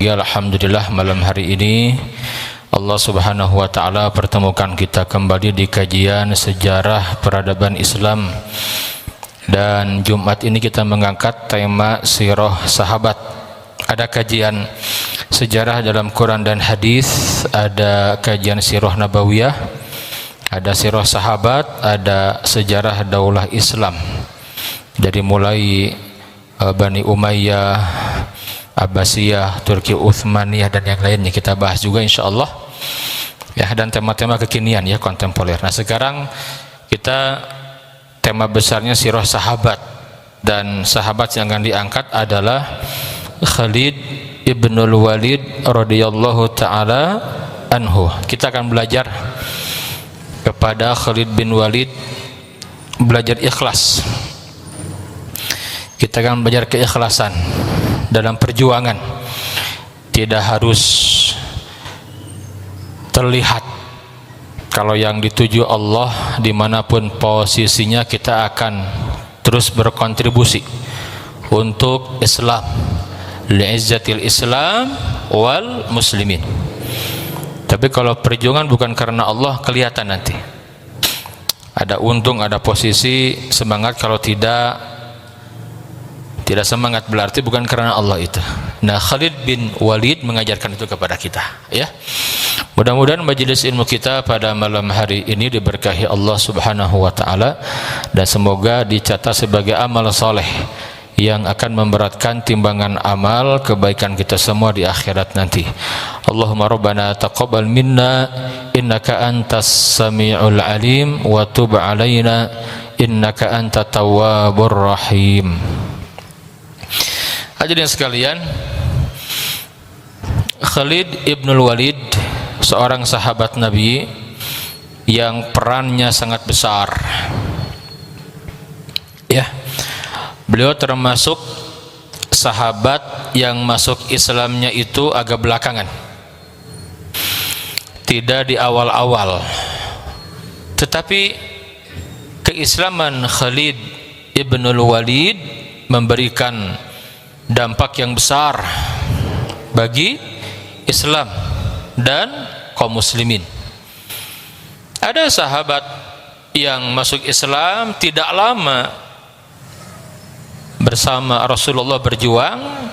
Ya, alhamdulillah malam hari ini Allah Subhanahu wa taala pertemukan kita kembali di kajian sejarah peradaban Islam. Dan Jumat ini kita mengangkat tema sirah sahabat. Ada kajian sejarah dalam Quran dan hadis, ada kajian sirah nabawiyah, ada sirah sahabat, ada sejarah daulah Islam. Dari mulai Bani Umayyah, Abbasiyah, Turki Utsmaniyah dan yang lainnya kita bahas juga insyaallah. Ya, dan tema-tema kekinian ya, kontemporer. Nah, sekarang kita tema besarnya sirah sahabat, dan sahabat yang akan diangkat adalah Khalid ibnul Walid radhiyallahu taala anhu. Kita akan belajar kepada Khalid bin Walid, belajar ikhlas. Kita akan belajar keikhlasan dalam perjuangan. Tidak harus terlihat. Kalau yang dituju Allah, dimanapun posisinya, kita akan terus berkontribusi untuk Islam, li'izzatil Islam wal muslimin. Tapi kalau perjuangan bukan karena Allah, kelihatan nanti. Ada untung, ada posisi, semangat. Kalau tidak semangat, berarti bukan karena Allah itu. Nah, Khalid bin Walid mengajarkan itu kepada kita, ya. Mudah-mudahan majelis ilmu kita pada malam hari ini diberkahi Allah Subhanahu wa taala, dan semoga dicatat sebagai amal soleh yang akan memberatkan timbangan amal kebaikan kita semua di akhirat nanti. Allahumma rabbana taqabbal minna innaka antas samiul alim wa tub alaina innaka antat tawwabur rahim. Hadirin sekalian, Khalid ibnul Walid seorang sahabat Nabi yang perannya sangat besar. Ya, beliau termasuk sahabat yang masuk Islamnya itu agak belakangan, tidak di awal-awal. Tetapi keislaman Khalid ibnul Walid memberikan dampak yang besar bagi Islam dan kaum muslimin. Ada sahabat yang masuk Islam tidak lama bersama Rasulullah berjuang,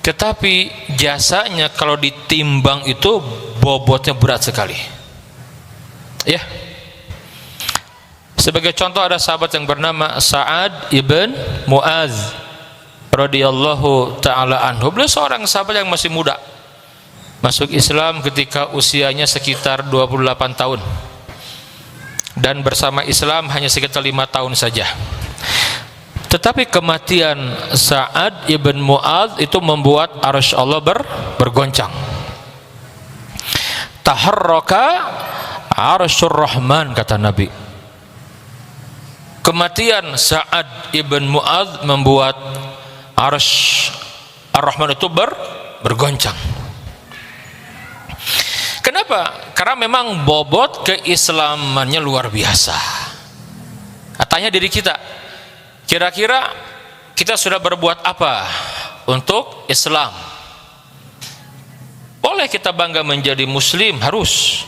tetapi jasanya kalau ditimbang itu bobotnya berat sekali. Ya. Sebagai contoh, ada sahabat yang bernama Sa'ad ibn Mu'adz radhiyallahu taala anhu. Beliau seorang sahabat yang masih muda, masuk Islam ketika usianya sekitar 28 tahun, dan bersama Islam hanya sekitar 5 tahun saja. Tetapi kematian Sa'ad ibn Mu'adz itu membuat arsy Allah bergoncang. Taharraka arsyur rahman, kata Nabi. Kematian Sa'ad ibn Mu'adz membuat arsy ar-Rahman itu bergoncang. Kenapa? Karena memang bobot keislamannya luar biasa. Tanya diri kita, kira-kira kita sudah berbuat apa untuk Islam? Boleh kita bangga menjadi muslim, harus.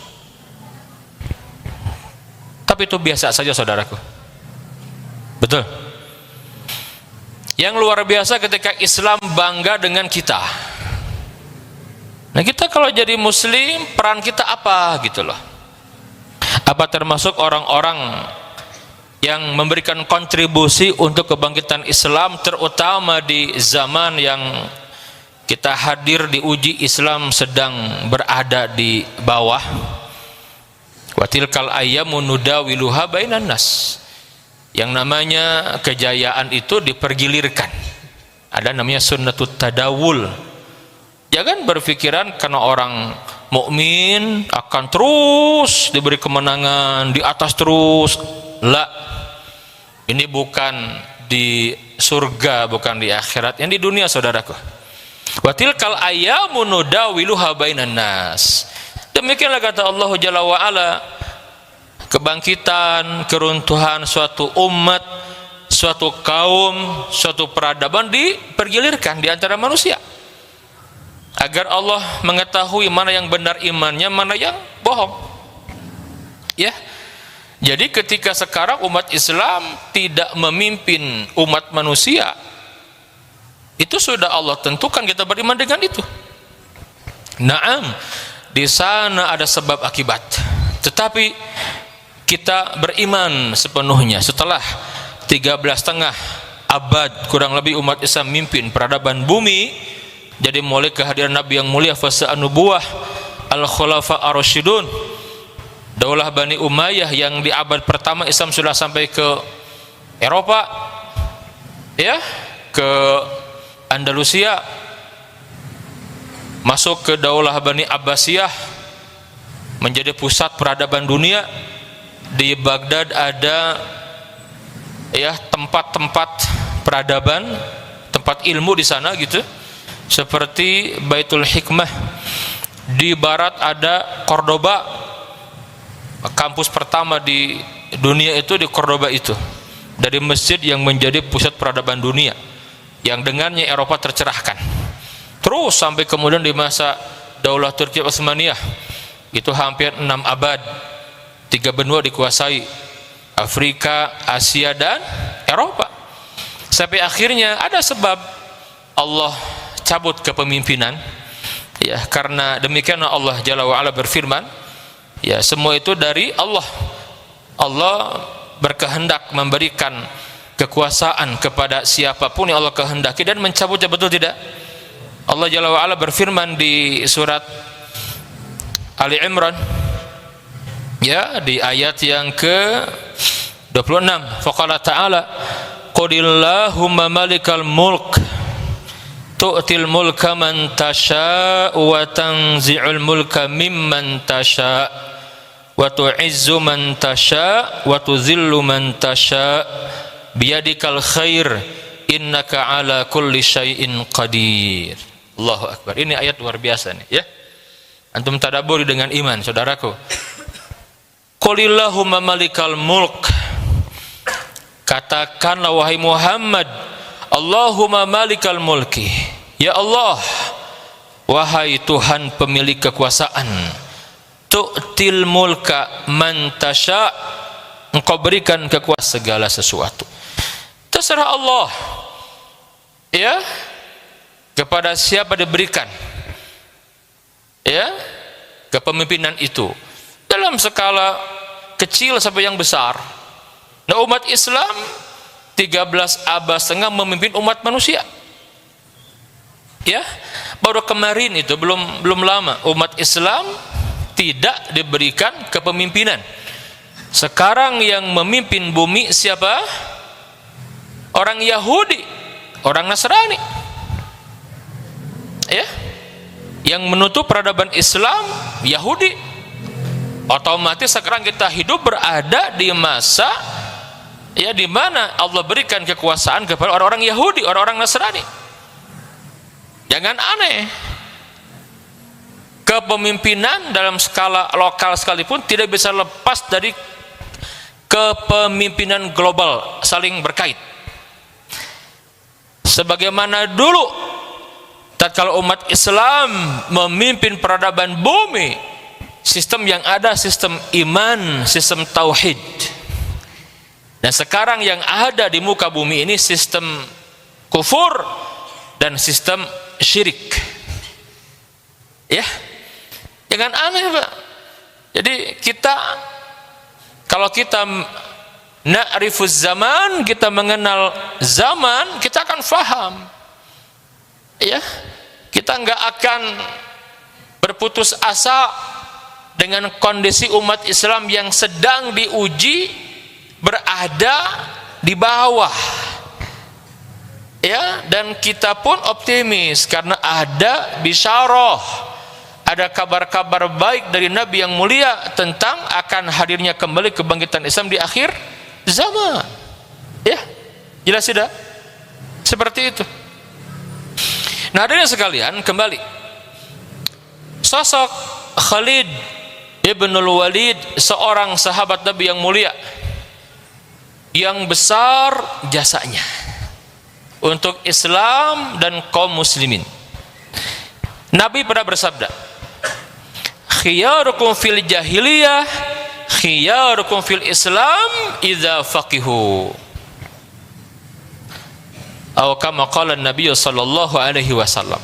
Tapi itu biasa saja, saudaraku. Betul. Yang luar biasa ketika Islam bangga dengan kita. Nah, kita kalau jadi muslim, peran kita apa gitu loh. Apa termasuk orang-orang yang memberikan kontribusi untuk kebangkitan Islam, terutama di zaman yang kita hadir diuji, Islam sedang berada di bawah. Wa tilkal ayyamu nudawiluha bainan nas. Yang namanya kejayaan itu dipergilirkan. Ada namanya sunnatut tadawul. Jangan berpikiran karena orang mukmin akan terus diberi kemenangan di atas terus. La. Ini bukan di surga, bukan di akhirat, yang di dunia, saudaraku. Wa tilkal ayyamu nudawiluha bainan nas. Demikianlah kata Allah Jalla wa Ala, kebangkitan, keruntuhan suatu umat, suatu kaum, suatu peradaban dipergilirkan di antara manusia. agar Allah mengetahui mana yang benar imannya, mana yang bohong. Ya. Jadi ketika sekarang umat Islam tidak memimpin umat manusia, itu sudah Allah tentukan kita beriman dengan itu. Naam, di sana ada sebab akibat. Tetapi kita beriman sepenuhnya setelah 13,5 abad kurang lebih umat Islam mimpin peradaban bumi. Jadi mulai kehadiran Nabi yang mulia fasa an-nubuwah, al-khulafa ar-rasyidun, Daulah Bani Umayyah yang di abad pertama Islam sudah sampai ke Eropa, ya, ke Andalusia, masuk ke Daulah Bani Abbasiyah, menjadi pusat peradaban dunia. Di Baghdad ada ya tempat-tempat peradaban, tempat ilmu di sana gitu, seperti Baitul Hikmah. Di barat ada Cordoba, kampus pertama di dunia itu di Cordoba itu, dari masjid yang menjadi pusat peradaban dunia, yang dengannya Eropa tercerahkan. Terus sampai kemudian di masa Daulah Turki Utsmaniyah, itu hampir 6 abad, 3 benua dikuasai, Afrika, Asia dan Eropa. Sampai akhirnya ada sebab Allah cabut kepemimpinan, ya, karena demikian Allah Jalla wa Ala berfirman, ya, semua itu dari Allah. Allah berkehendak memberikan kekuasaan kepada siapapun yang Allah kehendaki dan mencabutnya, betul tidak? Allah Jalla wa Ala berfirman di surat Ali Imran, ya, di ayat yang ke-26, faqala ta'ala qulillahumma malikal mulk tu'til mulka man tasha' wa tanzi'ul mulka mimman tasha' wa tu'izzu man tasha' wa tuzillu man tasha' biyadikal khair innaka ala kulli syai'in qadir. Allahu Akbar. Ini ayat luar biasa nih, ya. Antum tadabburi dengan iman, saudaraku. Qulillahumma malikal mulk, katakanlah wahai Muhammad, Allahumma malikal mulki, ya Allah, wahai Tuhan pemilik kekuasaan, tu'til mulka man tasha', engkau berikan kekuasaan segala sesuatu, terserah Allah, ya, kepada siapa diberikan, ya, kepemimpinan itu, dalam skala kecil sampai yang besar. Nah, umat Islam 13 abad setengah memimpin umat manusia, ya. Baru kemarin itu belum lama umat Islam tidak diberikan kepemimpinan. Sekarang yang memimpin bumi siapa? Orang Yahudi, orang Nasrani, ya, yang menutup peradaban Islam Yahudi. Otomatis sekarang kita hidup berada di masa, ya, di mana Allah berikan kekuasaan kepada orang-orang Yahudi, orang-orang Nasrani. Jangan aneh, kepemimpinan dalam skala lokal sekalipun tidak bisa lepas dari kepemimpinan global, saling berkait. Sebagaimana dulu tatkala umat Islam memimpin peradaban bumi, sistem yang ada sistem iman, sistem tauhid. Dan sekarang yang ada di muka bumi ini sistem kufur dan sistem syirik, ya. Jangan aneh, Pak. Jadi kalau kita na'rifuz zaman, kita mengenal zaman, kita akan faham, ya. Kita nggak akan berputus asa dengan kondisi umat Islam yang sedang diuji, berada di bawah, ya. Dan kita pun optimis karena ada bisyarah, ada kabar-kabar baik dari Nabi yang mulia tentang akan hadirnya kembali kebangkitan Islam di akhir zaman, ya. Jelas tidak? Seperti itu. Nah, hadirin sekalian, kembali sosok Khalid Ibnul Walid, seorang sahabat Nabi yang mulia, yang besar jasanya untuk Islam dan kaum muslimin. Nabi pernah bersabda, khiyarukum fil jahiliyah khiyarukum fil Islam idza faqihu. Atau kama qala Nabi sallallahu alaihi wasallam.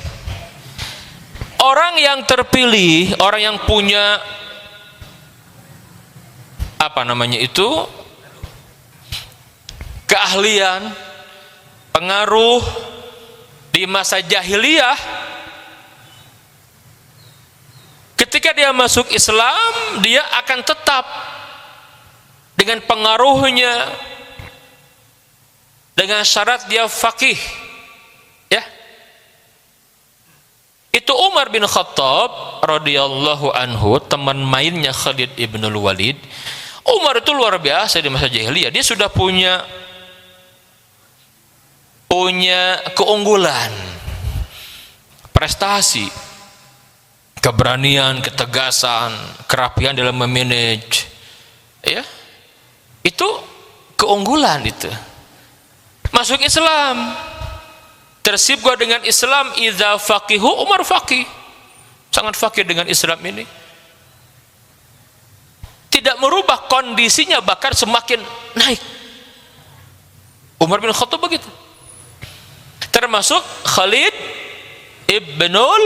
Orang yang terpilih, orang yang punya keahlian, pengaruh di masa jahiliyah, ketika dia masuk Islam, dia akan tetap dengan pengaruhnya, dengan syarat dia faqih, ya. Itu Umar bin Khattab radhiyallahu anhu, teman mainnya Khalid ibn Walid. Umar itu luar biasa di masa jahiliyah. Dia sudah punya keunggulan, prestasi, keberanian, ketegasan, kerapian dalam memanage, ya. Itu keunggulan itu. Masuk Islam, tersibuk dengan Islam, idza faqihu, Umar faqih, sangat faqih dengan Islam ini, tidak merubah kondisinya, bahkan semakin naik. Umar bin Khattab begitu. Termasuk Khalid ibnul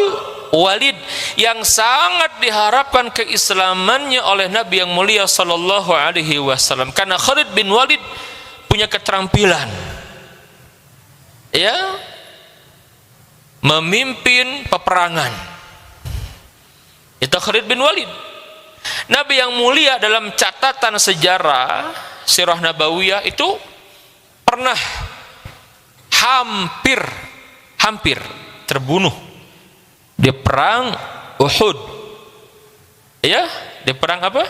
Walid yang sangat diharapkan keislamannya oleh Nabi yang mulia sallallahu alaihi wasallam, karena Khalid bin Walid punya keterampilan, ya, memimpin peperangan. Itu Khalid bin Walid. Nabi yang mulia dalam catatan sejarah sirah nabawiyah itu pernah hampir terbunuh di perang Uhud, ya, di perang apa?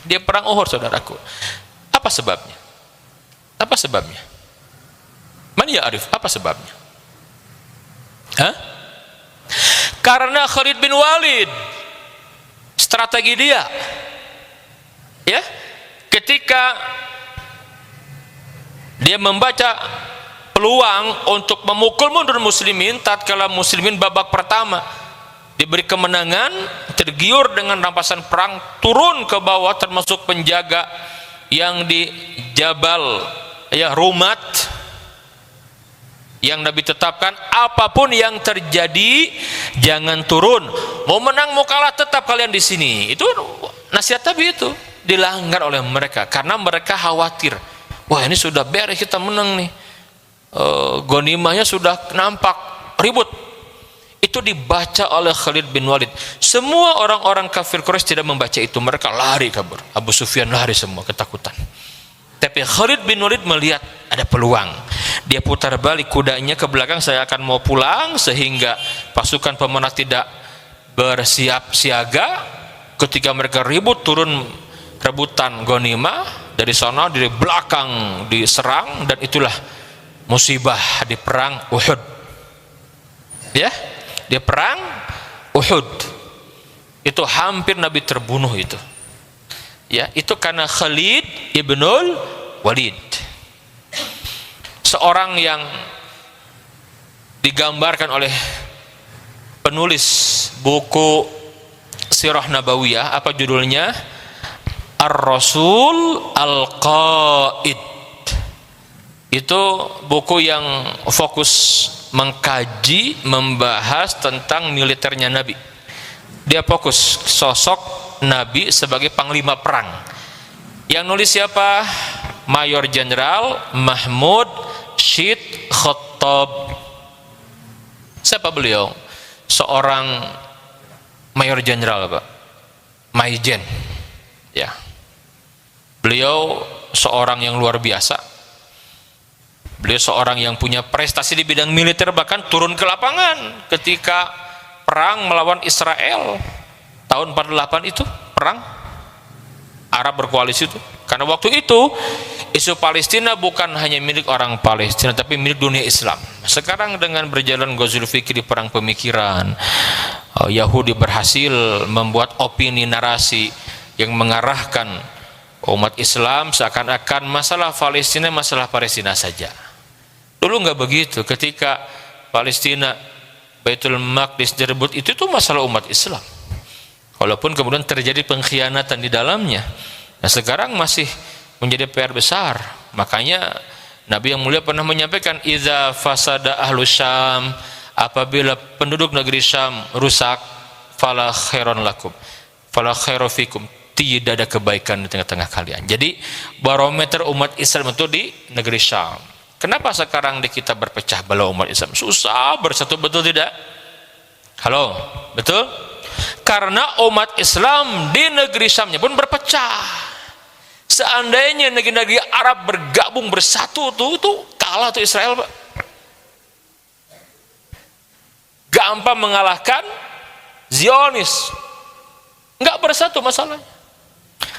Di perang Uhud, saudaraku. Apa sebabnya? Apa sebabnya? Man ya'rif, apa sebabnya? Hah? Karena Khalid bin Walid, strategi dia, ya, ketika dia membaca peluang untuk memukul mundur muslimin, tatkala muslimin babak pertama diberi kemenangan, tergiur dengan rampasan perang, turun ke bawah, termasuk penjaga yang di Jabal, ya, Rumat, yang Nabi tetapkan, apapun yang terjadi jangan turun, mau menang mau kalah tetap kalian di sini. Itu nasihat Nabi, itu dilanggar oleh mereka karena mereka khawatir, wah ini sudah beres, kita menang nih, ghanimahnya sudah nampak, ribut. Itu dibaca oleh Khalid bin Walid. Semua orang-orang kafir Quraisy tidak membaca itu, mereka lari kabur. Abu Sufyan lari semua ketakutan. Tapi Khalid bin Walid melihat ada peluang, dia putar balik kudanya ke belakang, saya akan mau pulang, sehingga pasukan pemenang tidak bersiap siaga. Ketika mereka ribut, turun rebutan ghanimah, dari sana dari belakang diserang, dan itulah musibah di perang Uhud, ya, di perang Uhud itu hampir Nabi terbunuh itu, ya, itu karena Khalid ibnul Walid, seorang yang digambarkan oleh penulis buku Sirah Nabawiyah. Apa judulnya? Ar-Rasul Al-Qaid. Itu buku yang fokus mengkaji, membahas tentang militernya Nabi. Dia fokus sosok Nabi sebagai panglima perang. Yang nulis siapa? Mayor Jenderal Mahmud Syed Khattab. Siapa beliau? Seorang Mayor Jenderal, Pak, Maijen, ya. Beliau seorang yang luar biasa. Beliau seorang yang punya prestasi di bidang militer, bahkan turun ke lapangan ketika perang melawan Israel tahun 48 itu, perang Arab berkoalisi itu. Karena waktu itu isu Palestina bukan hanya milik orang Palestina, tapi milik dunia Islam. Sekarang dengan berjalan Ghazul Fikri, perang pemikiran, Yahudi berhasil membuat opini narasi yang mengarahkan umat Islam seakan-akan masalah Palestina saja. Dulu nggak begitu. Ketika Palestina Baitul Maqdis direbut, itu tuh masalah umat Islam. Walaupun kemudian terjadi pengkhianatan di dalamnya. Nah, sekarang masih menjadi PR besar. Makanya Nabi yang mulia pernah menyampaikan, idza fasada ahlus Syam, apabila penduduk negeri Syam rusak, fala khairon lakum, fala khairu fikum, tidak ada kebaikan di tengah-tengah kalian. Jadi barometer umat Islam itu di negeri Syam. Kenapa sekarang di kita berpecah belah umat Islam? Susah bersatu, betul tidak? Halo, betul? Karena umat Islam di negeri Syamnya pun berpecah. Seandainya negeri-negeri Arab bergabung bersatu tuh kalah tuh Israel, Pak. Gampang mengalahkan Zionis. Enggak bersatu masalahnya.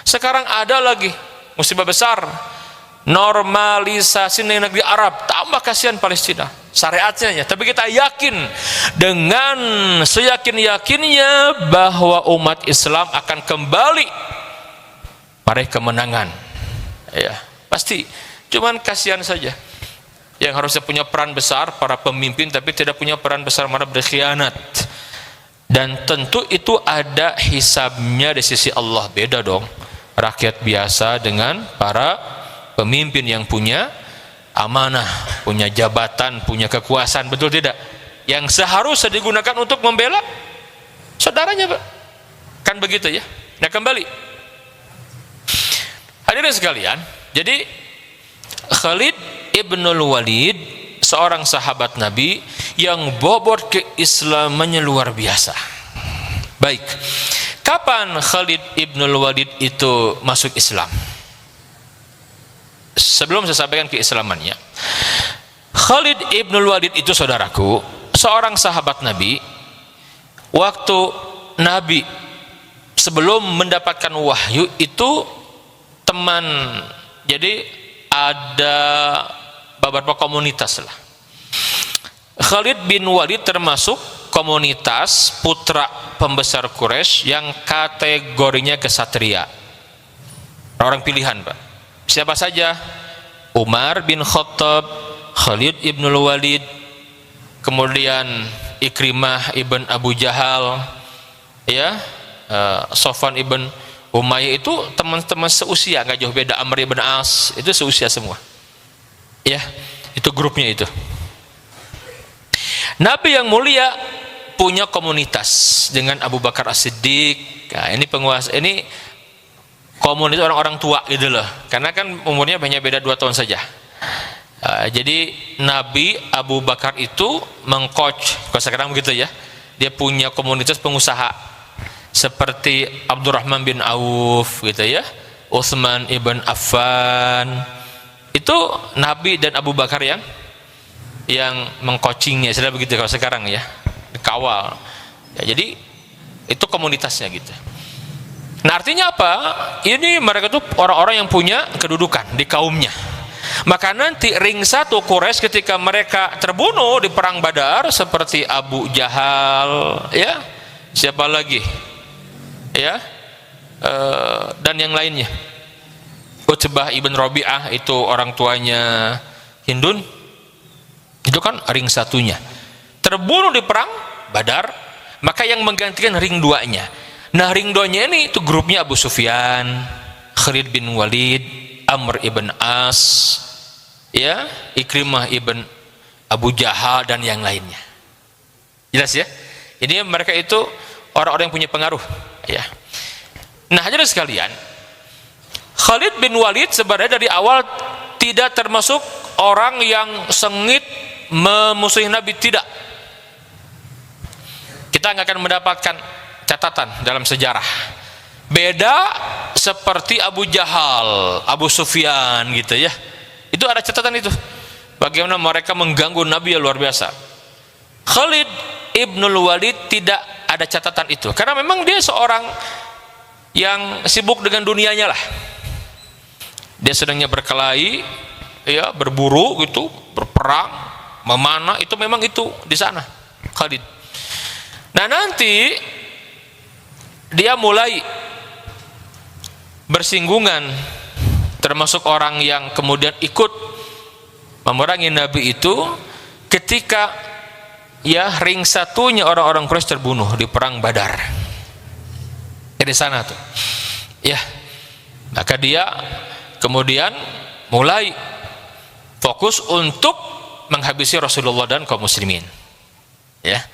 Sekarang ada lagi musibah besar, normalisasi negeri Arab, tambah kasihan Palestina syariatnya ya. Tapi kita yakin, dengan seyakin-yakinnya bahwa umat Islam akan kembali meraih kemenangan ya, pasti. Cuman kasihan saja yang harusnya punya peran besar para pemimpin, tapi tidak punya peran besar, malah berkhianat. Dan tentu itu ada hisabnya di sisi Allah. Beda dong rakyat biasa dengan para pemimpin yang punya amanah, punya jabatan, punya kekuasaan, betul tidak? Yang seharusnya digunakan untuk membela saudaranya, Pak. Kan begitu ya. Nah, kembali hadirin sekalian, jadi Khalid ibnul Walid, seorang sahabat Nabi yang bobot keislamannya luar biasa. Baik, kapan Khalid ibnul Walid itu masuk Islam? Sebelum saya sampaikan keislamannya, Khalid ibnul Walid itu, saudaraku, seorang sahabat Nabi. Waktu Nabi sebelum mendapatkan wahyu itu teman, jadi ada beberapa komunitas lah. Khalid bin Walid termasuk komunitas putra pembesar Quraisy yang kategorinya kesatria, orang pilihan, Pak. Siapa saja? Umar bin Khattab, Khalid ibnul Walid, kemudian Ikrimah ibn Abu Jahal, ya, Sofwan ibn Umayyah, itu teman-teman seusia, nggak jauh beda. Amr ibn As, itu seusia semua. Ya, itu grupnya itu. Nabi yang mulia punya komunitas dengan Abu Bakar As-Siddiq. Nah, ini penguasa, ini komunitas orang-orang tua gitu loh, karena kan umurnya hanya beda 2 tahun saja. Jadi Nabi Abu Bakar itu mengcoach, kalau sekarang begitu ya, dia punya komunitas pengusaha seperti Abdurrahman bin Auf gitu ya, Utsman ibn Affan. Itu Nabi dan Abu Bakar yang mengcoachingnya, sudah begitu kalau sekarang ya, dikawal ya. Jadi itu komunitasnya gitu. Nah, artinya apa? Ini mereka itu orang-orang yang punya kedudukan di kaumnya. Maka nanti ring 1 Quraisy ketika mereka terbunuh di perang Badar, seperti Abu Jahal, ya, siapa lagi, ya, dan yang lainnya, Utbah ibn Rabi'ah, itu orang tuanya Hindun, itu kan ring 1-nya terbunuh di perang Badar. Maka yang menggantikan ring 2-nya. Nah, ring 2-nya ini itu grupnya Abu Sufyan, Khalid bin Walid, Amr ibn As, ya, Ikrimah ibn Abu Jahal dan yang lainnya. Jelas ya? Ini mereka itu orang-orang yang punya pengaruh ya. Nah, hadirin sekalian, Khalid bin Walid sebenarnya dari awal tidak termasuk orang yang sengit memusuhi Nabi, tidak. Kita nggak akan mendapatkan catatan dalam sejarah. Beda seperti Abu Jahal, Abu Sufyan gitu ya. Itu ada catatan itu. Bagaimana mereka mengganggu Nabi ya, luar biasa. Khalid ibnul Walid tidak ada catatan itu, karena memang dia seorang yang sibuk dengan dunianya lah. Dia sedangnya berkelahi, ya, berburu gitu, berperang, memanah, itu memang itu di sana Khalid. Nah, nanti dia mulai bersinggungan, termasuk orang yang kemudian ikut memerangi Nabi itu, ketika ya ring satunya orang-orang Quraisy terbunuh di perang Badar. Dari sana tuh. Ya. Maka dia kemudian mulai fokus untuk menghabisi Rasulullah dan kaum muslimin. Ya.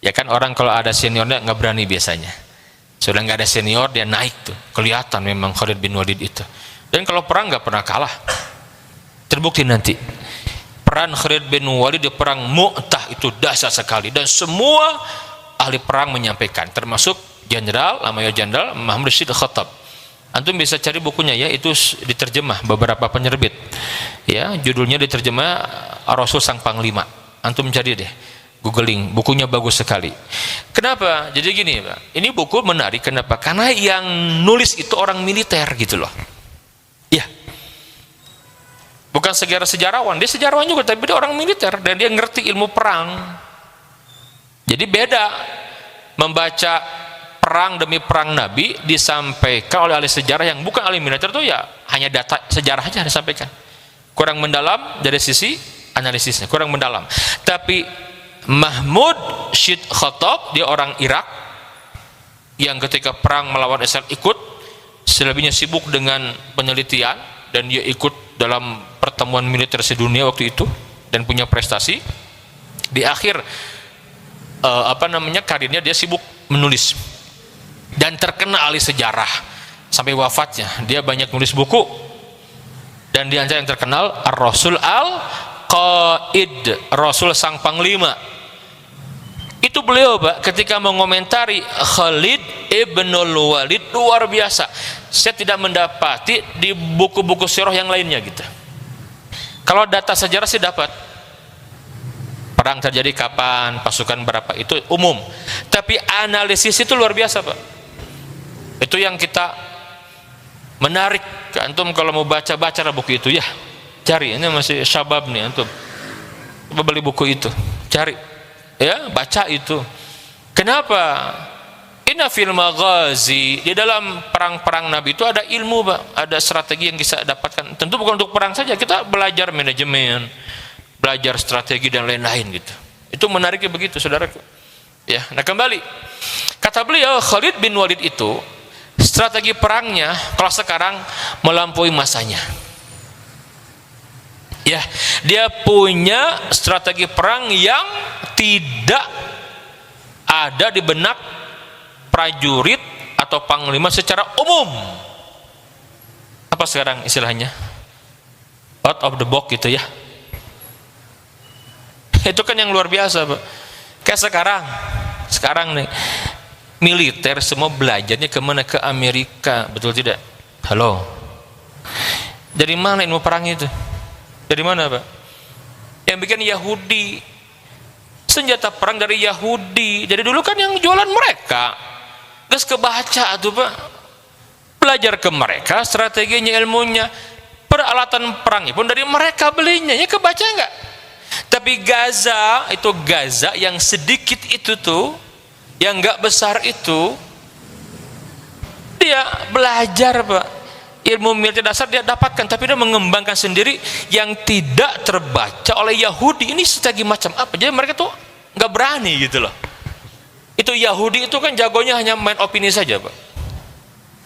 Ya kan orang kalau ada seniornya nggak berani biasanya. Sudah nggak ada senior dia naik tuh. Kelihatan memang Khalid bin Walid itu. Dan kalau perang nggak pernah kalah. Terbukti nanti. Peran Khalid bin Walid di perang Mu'tah itu dahsyat sekali dan semua ahli perang menyampaikan, termasuk Jenderal, namanya Jenderal Muhammad Rashid Khattab. Antum bisa cari bukunya ya, itu diterjemah beberapa penerbit. Ya, judulnya diterjemah Rasul Sang Panglima. Antum cari deh, googling, bukunya bagus sekali. Kenapa? Jadi gini, Pak. Ini buku menarik kenapa? Karena yang nulis itu orang militer gitu loh. Ya. Bukan sejarawan, dia sejarawan juga, tapi dia orang militer dan dia ngerti ilmu perang. Jadi beda membaca perang demi perang Nabi disampaikan oleh ahli sejarah yang bukan ahli militer itu ya hanya data sejarah aja disampaikan. Kurang mendalam dari sisi analisisnya, kurang mendalam. Tapi Mahmud Rashid Khattab dia orang Irak yang ketika perang melawan Israel ikut, selebihnya sibuk dengan penelitian dan dia ikut dalam pertemuan militer sedunia waktu itu dan punya prestasi. Di akhir karirnya dia sibuk menulis dan terkenal ahli sejarah sampai wafatnya. Dia banyak nulis buku dan di antara yang terkenal Ar-Rasul Al-Qaid, Rasul Sang Panglima. Itu beliau, Pak, ketika mengomentari Khalid ibnul Walid luar biasa. Saya tidak mendapati di buku-buku sirah yang lainnya gitu. Kalau data sejarah sih dapat. Perang terjadi kapan, pasukan berapa, itu umum. Tapi analisis itu luar biasa, Pak. Itu yang kita menarik. Antum kalau mau baca-baca buku itu ya, cari. Ini masih syabab nih antum. Coba beli buku itu, cari. Ya, baca itu. Kenapa? Inna fil maghazi, di dalam perang-perang Nabi itu ada ilmu, Pak. Ada strategi yang bisa dapatkan. Tentu bukan untuk perang saja, kita belajar manajemen, belajar strategi dan lain-lain gitu. Itu menariknya begitu, saudaraku. Ya, nah kembali. Kata beliau, Khalid bin Walid itu strategi perangnya kalau sekarang melampaui masanya. Ya, dia punya strategi perang yang tidak ada di benak prajurit atau panglima secara umum. Apa sekarang istilahnya? Out of the box gitu ya. Itu kan yang luar biasa, Pak. Kayak sekarang nih militer semua belajarnya kemana? Ke Amerika, betul tidak? Halo, dari mana ilmu perang itu? Dari mana, Pak? Yang bikin Yahudi, senjata perang dari Yahudi. Jadi dulu kan yang jualan mereka. Gas kebaca tuh, Pak. Belajar ke mereka strateginya, ilmunya, peralatan perangnya pun dari mereka belinya. Ya kebaca enggak? Tapi Gaza yang sedikit itu tuh, yang enggak besar itu, dia belajar, Pak. Ilmu militer dasar dia dapatkan, tapi dia mengembangkan sendiri yang tidak terbaca oleh Yahudi. Ini strategi macam apa? Jadi mereka tuh nggak berani gitu loh. Itu Yahudi itu kan jagonya hanya main opini saja, Pak.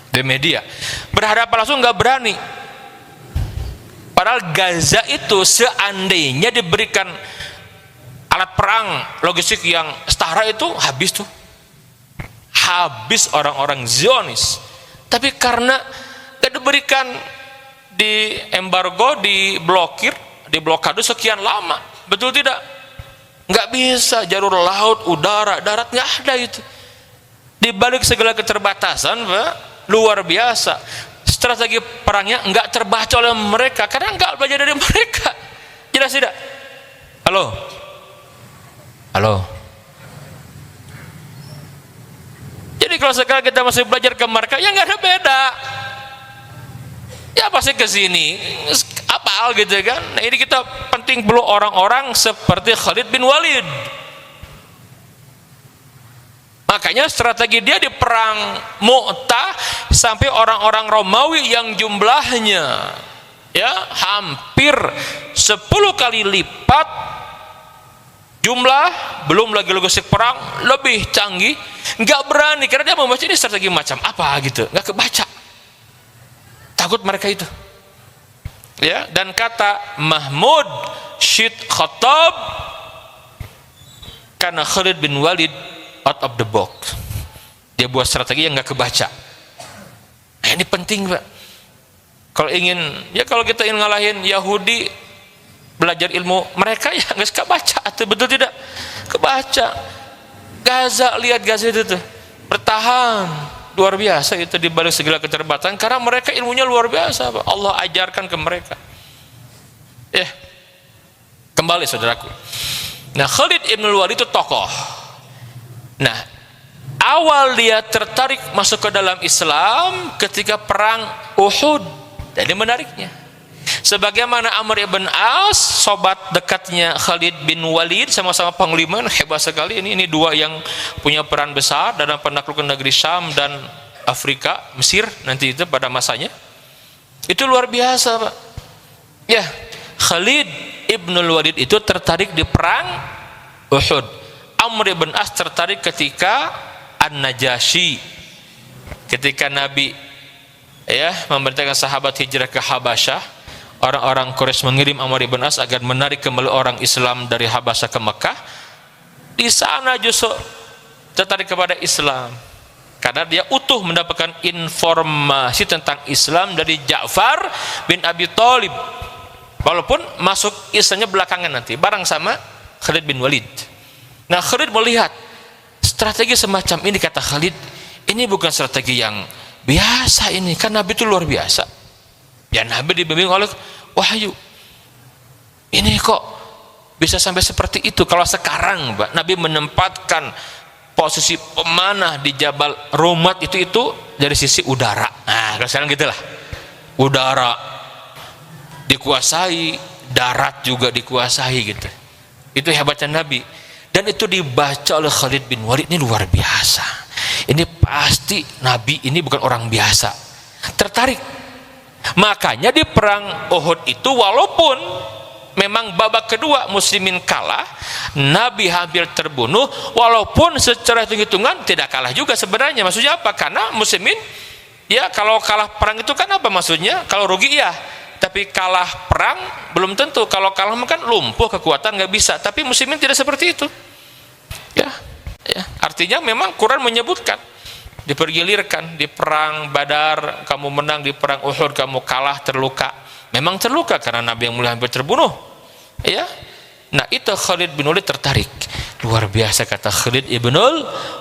Di media berhadapan langsung nggak berani. Padahal Gaza itu seandainya diberikan alat perang logistik yang setara itu habis orang-orang Zionis. Tapi karena tidak diberikan, di embargo, diblokir, diblokade sekian lama, betul tidak? Nggak bisa, jalur laut, udara, darat nggak ada itu. Di balik segala keterbatasan, Pak, luar biasa. Strategi perangnya nggak terbaca oleh mereka karena nggak belajar dari mereka. Jelas tidak? Halo. Jadi kalau sekarang kita masih belajar ke mereka, ya nggak ada beda. Ya pasti ke sini apal gitu kan. Nah, ini kita penting perlu orang-orang seperti Khalid bin Walid. Makanya strategi dia di perang Mu'tah sampai orang-orang Romawi yang jumlahnya ya hampir 10 kali lipat Jumlah, belum lagi logistik perang lebih canggih, nggak berani karena dia membaca ini strategi macam apa gitu, nggak kebaca, takut mereka itu. Ya, dan kata Mahmud Syed Khattab, karena Khalid bin Walid out of the box, dia buat strategi yang nggak kebaca. Nah, ini penting Pak. Kalau kita ingin ngalahin Yahudi belajar ilmu mereka, ya nggak suka baca, atau betul tidak kebaca. Gaza, lihat Gaza itu tuh bertahan luar biasa itu di balik segala keterbatasan karena mereka ilmunya luar biasa, Pak. Allah ajarkan ke mereka. Kembali saudaraku. Nah, Khalid ibn Walid itu tokoh. Nah, awal dia tertarik masuk ke dalam Islam ketika perang Uhud. Jadi menariknya, sebagaimana Amr ibn As, sobat dekatnya Khalid bin Walid, sama-sama panglima, hebat sekali. Ini dua yang punya peran besar dalam penaklukan negeri Syam dan Afrika, Mesir nanti itu pada masanya. Itu luar biasa, Pak. Ya, Khalid ibn Walid itu tertarik di perang Uhud. Amr ibn As tertarik ketika An-Najasyi, ketika Nabi memerintahkan sahabat hijrah ke Habasyah. Orang-orang Quraisy mengirim Amr ibn As agar menarik kembali orang Islam dari Habasyah ke Mekah. Di sana justru tertarik kepada Islam karena dia utuh mendapatkan informasi tentang Islam dari Ja'far bin Abi Thalib, walaupun masuk Islamnya belakangan nanti bareng sama Khalid bin Walid. Nah, Khalid melihat strategi semacam ini, kata Khalid, ini bukan strategi yang biasa ini, kan Nabi itu luar biasa. Ya, Nabi dibimbing oleh wahyu. Ini kok bisa sampai seperti itu? Kalau sekarang Nabi menempatkan posisi pemanah di Jabal Rumat itu dari sisi udara. Nah, kalau sekarang gitulah, udara dikuasai, darat juga dikuasai gitu. Itu hebatnya Nabi, dan itu dibaca oleh Khalid bin Walid. Ini luar biasa. Ini pasti Nabi ini bukan orang biasa. Tertarik. Makanya di perang Uhud itu, walaupun memang babak kedua muslimin kalah, Nabi hampir terbunuh, walaupun secara hitung-hitungan tidak kalah juga sebenarnya. Maksudnya apa? Karena muslimin, ya kalau kalah perang itu kan apa maksudnya? Kalau rugi ya, tapi kalah perang belum tentu. Kalau kalah kan lumpuh kekuatan, nggak bisa. Tapi muslimin tidak seperti itu. Ya, artinya memang Quran menyebutkan, dipergilirkan di perang Badar kamu menang, di perang Uhud kamu kalah, terluka. Memang terluka karena Nabi yang mulia hampir terbunuh. Ya, nah itu Khalid bin Walid tertarik. Luar biasa, kata Khalid ibn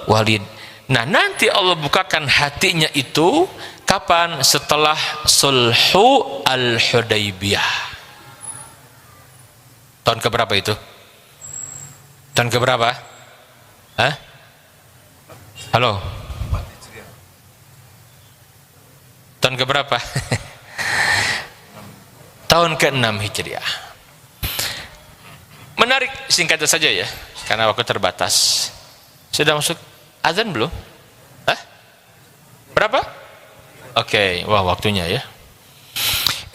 Walid. Nah, nanti Allah bukakan hatinya itu kapan? Setelah Sulhu Al-Hudaybiyah. Tahun keberapa itu? Tahun keberapa? Halo? Tahun keberapa? Tahun ke-6 Hijriah. Menarik, singkat saja ya, karena waktu terbatas. Sudah masuk azan belum? Berapa? Oke, wah waktunya ya.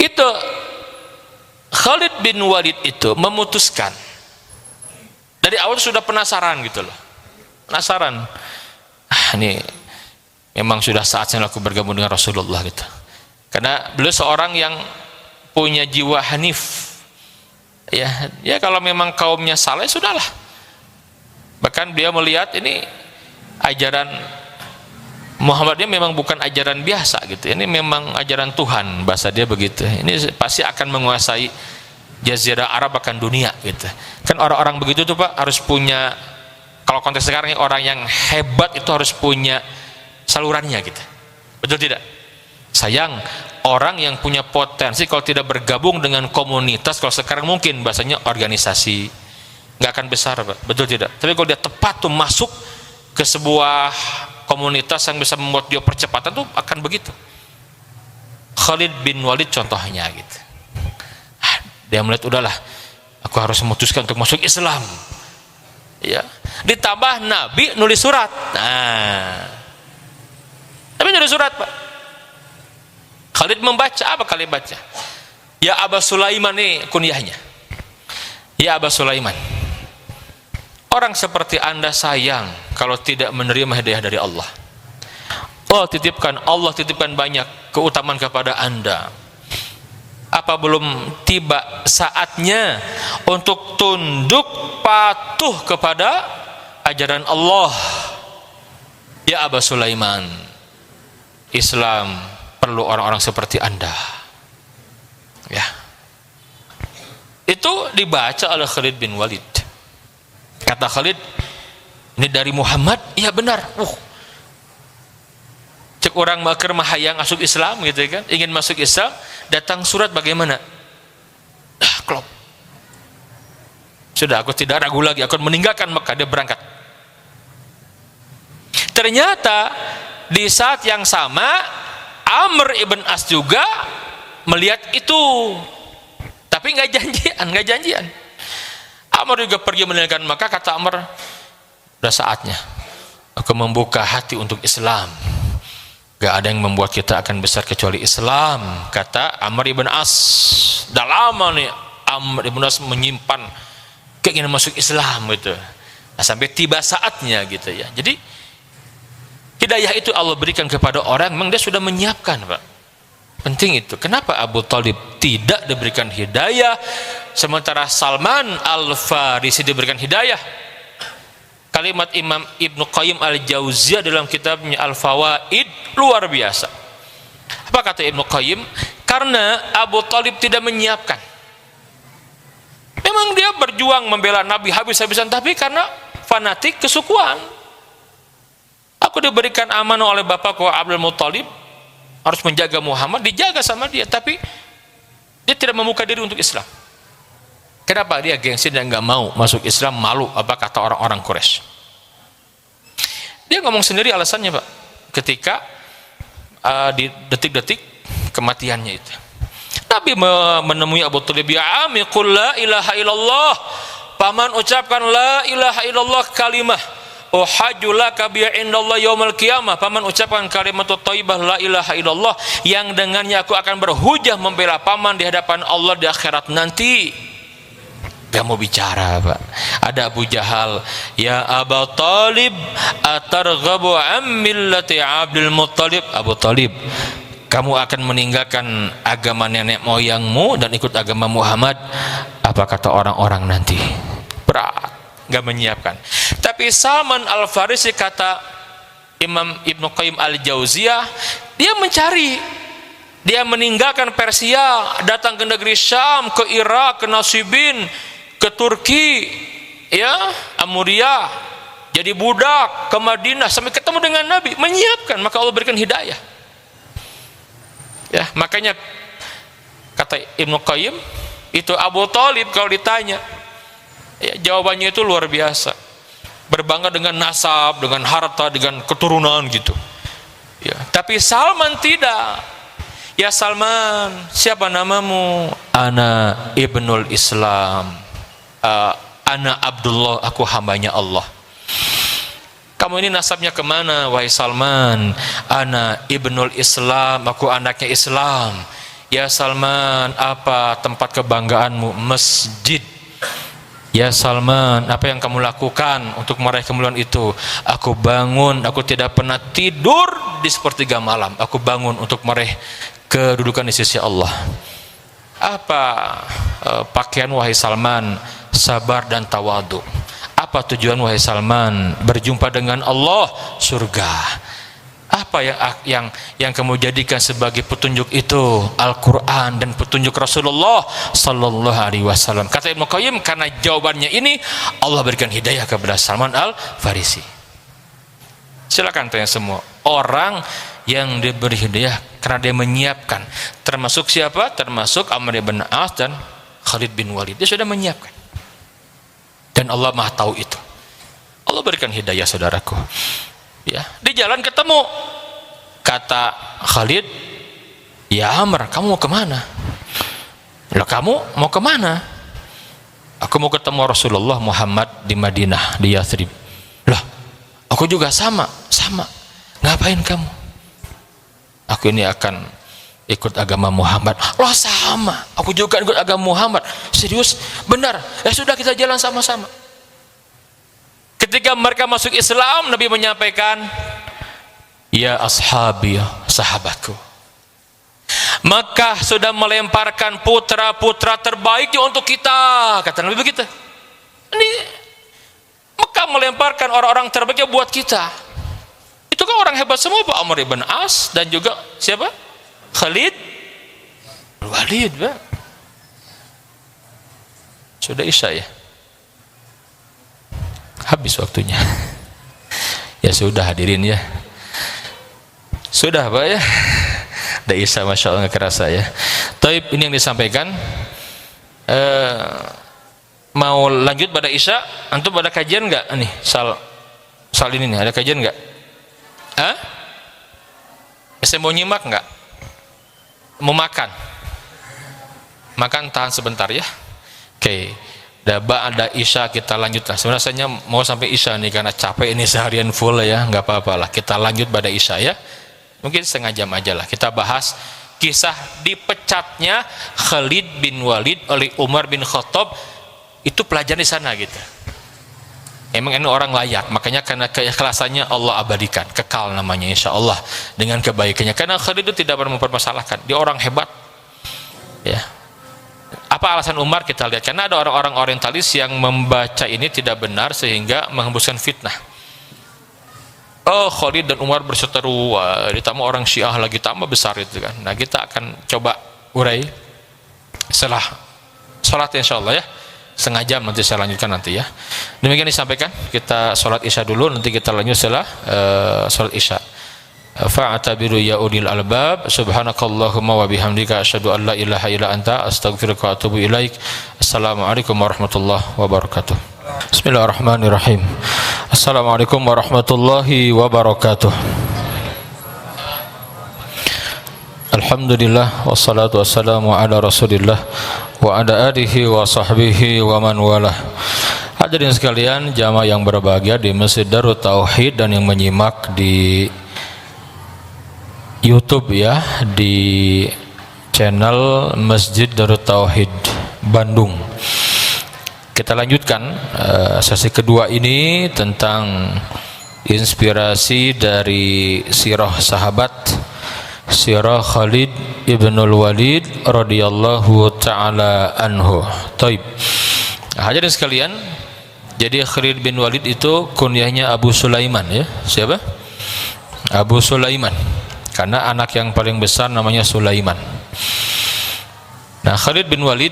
Itu Khalid bin Walid itu memutuskan. Dari awal sudah penasaran gitu loh. Penasaran. Ini memang sudah saatnya aku bergabung dengan Rasulullah gitu. Karena beliau seorang yang punya jiwa hanif. Ya kalau memang kaumnya salah, sudahlah. Bahkan dia melihat ini ajaran Muhammadiyah memang bukan ajaran biasa gitu. Ini memang ajaran Tuhan, bahasa dia begitu. Ini pasti akan menguasai jazirah Arab, bahkan dunia gitu. Kan orang-orang begitu tuh Pak harus punya, kalau konteks sekarang ini, orang yang hebat itu harus punya salurannya gitu. Betul tidak? Sayang, orang yang punya potensi kalau tidak bergabung dengan komunitas, kalau sekarang mungkin bahasanya organisasi, nggak akan besar Pak. Betul tidak? Tapi kalau dia tepat tuh masuk ke sebuah komunitas yang bisa membuat dia percepatan tuh akan begitu. Khalid bin Walid contohnya gitu. Dia melihat, udahlah, aku harus memutuskan untuk masuk Islam. Ya, ditambah Nabi nulis surat. Nah, Nabi nulis surat Pak. Khalid membaca, apa Khalid baca? Ya Aba Sulaiman, nih kunyahnya. Ya Aba Sulaiman, Orang seperti Anda sayang kalau tidak menerima hidayah dari Allah. Allah titipkan banyak keutamaan kepada Anda. Apa belum tiba saatnya untuk tunduk patuh kepada ajaran Allah? Ya Aba Sulaiman, Islam perlu orang-orang seperti Anda. Ya. Itu dibaca oleh Khalid bin Walid. Kata Khalid, ini dari Muhammad? Iya benar. Cek orang makar mahayang masuk Islam gitu kan, ingin masuk Islam, datang surat bagaimana? Klop. Sudah, aku tidak ragu lagi, aku meninggalkan Mekah. Dia berangkat. Ternyata di saat yang sama Amr ibn As juga melihat itu, tapi nggak janjian. Amr juga pergi meninggalkan Mekah. Kata Amr, udah saatnya aku membuka hati untuk Islam. Gak ada yang membuat kita akan besar kecuali Islam, kata Amr ibn As. Dah lama nih Amr ibn As menyimpan keinginan masuk Islam gitu. Nah, sampai tiba saatnya gitu ya. Jadi hidayah itu Allah berikan kepada orang memang dia sudah menyiapkan, Pak. Penting itu. Kenapa Abu Thalib tidak diberikan hidayah sementara Salman Al-Farisi diberikan hidayah? Kalimat Imam Ibnu Qayyim Al-Jauziyah dalam kitabnya Al-Fawaid luar biasa. Apa kata Ibnu Qayyim? Karena Abu Thalib tidak menyiapkan. Memang dia berjuang membela Nabi habis-habisan, tapi karena fanatik kesukuan. Aku diberikan amanah oleh bapakku Abdul Muthalib, harus menjaga Muhammad, dijaga sama dia, tapi dia tidak membuka diri untuk Islam. Kenapa? Dia gengsi dan nggak mau masuk Islam, malu apa kata orang-orang Quraisy. Dia ngomong sendiri alasannya, Pak, ketika di detik-detik kematiannya itu. Nabi menemui Abu Thalib, ya ami qul la ilaha illallah. Paman ucapkan la ilaha illallah kalimah uhajju laka bi indallah yaumil qiyamah. Paman ucapkan kalimat thayyibah la ilaha illallah yang dengannya aku akan berhujah membela paman di hadapan Allah di akhirat nanti. Gak mau bicara, Pak. Ada Abu Jahal, ya Abu Thalib atarghabu am millati Abdul Muttalib. Abu Thalib, kamu akan meninggalkan agama nenek moyangmu dan ikut agama Muhammad? Apa kata orang-orang nanti? Berat, gak menyiapkan. Tapi Salman Al-Farisi, kata Imam Ibnu Qayyim Al-Jauziyah, dia mencari. Dia meninggalkan Persia, datang ke negeri Syam, ke Irak, ke Nasibin, ke Turki, ya, Amuriah, jadi budak, ke Madinah sampai ketemu dengan Nabi, menyiapkan, maka Allah berikan hidayah. Ya, makanya kata Ibnu Qayyim, itu Abu Thalib kalau ditanya, ya, jawabannya itu luar biasa. Berbangga dengan nasab, dengan harta, dengan keturunan gitu. Ya, tapi Salman tidak. Ya Salman, siapa namamu? Ana Ibnul Islam. Ana Abdullah, aku hambanya Allah. Kamu ini nasabnya kemana, wahai Salman? Ana Ibnul Islam, aku anaknya Islam. Ya Salman, apa tempat kebanggaanmu? Masjid. Ya Salman, apa yang kamu lakukan untuk meraih kemuliaan itu? Aku bangun, aku tidak pernah tidur di sepertiga malam. Aku bangun untuk meraih kedudukan di sisi Allah. Apa pakaian wahai Salman? Sabar dan tawadu. Apa tujuan wahai Salman? Berjumpa dengan Allah, surga. Apa yang kamu jadikan sebagai petunjuk itu? Al-Quran dan petunjuk Rasulullah Sallallahu Alaihi Wasallam. Kata Ibnu Qayyim, karena jawabannya ini Allah berikan hidayah kepada Salman Al-Farisi. Silakan tanya semua orang yang diberi hidayah karena dia menyiapkan. Termasuk siapa? Termasuk Amr ibn As dan Khalid bin Walid. Dia sudah menyiapkan. Dan Allah Maha tahu itu. Allah berikan hidayah, saudaraku. Ya, di jalan ketemu. Kata Khalid, ya Amr, kamu mau kemana? Lah kamu mau kemana? Aku mau ketemu Rasulullah Muhammad di Madinah, di Yathrib. Lah, aku juga sama. Ngapain kamu? Aku ini akan ikut agama Muhammad. Loh sama, aku juga ikut agama Muhammad. Serius? Benar? Ya sudah, kita jalan sama-sama. Ketika mereka masuk Islam, Nabi menyampaikan, ya ashabi, sahabatku, Makkah sudah melemparkan putra-putra terbaiknya untuk kita, kata Nabi begitu. Ini Makkah melemparkan orang-orang terbaiknya buat kita. Itu kan orang hebat semua, Pak Amr ibn As dan juga siapa? Khalid Walid, Pak. Sudah Isya ya? Habis waktunya. Ya sudah, hadirin ya. Sudah, Pak ya. Udah Isya, Masya Allah, nggak kerasa ya. Taib, ini yang disampaikan. Mau lanjut pada Isya? Antum pada kajian nggak? Nih, sal ini nih, ada kajian nggak? Hah? Saya mau nyimak nggak? Mau makan? Makan, tahan sebentar ya. Oke. Ada Isya kita lanjut lah. Sebenarnya saya mau sampai Isya nih karena capek ini seharian full ya, nggak apa-apa lah. Kita lanjut pada Isya ya. Mungkin setengah jam aja lah. Kita bahas kisah dipecatnya Khalid bin Walid oleh Umar bin Khattab. Itu pelajaran di sana gitu. Emang ini orang layak, makanya karena keikhlasannya Allah abadikan, kekal namanya insya Allah dengan kebaikannya. Karena Khalid itu tidak pernah mempermasalahkan, dia orang hebat. Ya. Apa alasan Umar? Kita lihat, karena ada orang-orang orientalis yang membaca ini tidak benar sehingga menghembuskan fitnah. Oh, Khalid dan Umar berseteru, ditambah orang Syiah lagi tambah besar itu kan. Nah, kita akan coba urai setelah sholat insya Allah ya. Setengah jam nanti saya lanjutkan nanti ya. Demikian disampaikan, kita sholat Isya dulu, nanti kita lanjut setelah sholat Isya. Fa'atabiru ya ulil albab, subhanakallahumma wa bihamdika asyhadu an la ilaha illa anta astaghfiruka wa atubu ilaik. Assalamualaikum warahmatullahi wabarakatuh. Bismillahirrahmanirrahim. Assalamualaikum warahmatullahi wabarakatuh. Alhamdulillah wassalatu wassalamu ala Rasulillah wa ala alihi wa sahbihi wa man walah. Hadirin sekalian, jamaah yang berbahagia di Masjid Darut Tauhid dan yang menyimak di YouTube ya, di channel Masjid Darut Tauhid Bandung. Kita lanjutkan sesi kedua ini tentang inspirasi dari sirah sahabat, sirah Khalid ibnul Walid radhiyallahu taala anhu. Taib. Hadirin sekalian, jadi Khalid bin Walid itu kunyahnya Abu Sulaiman ya. Siapa? Abu Sulaiman. Karena anak yang paling besar namanya Sulaiman. Nah, Khalid bin Walid,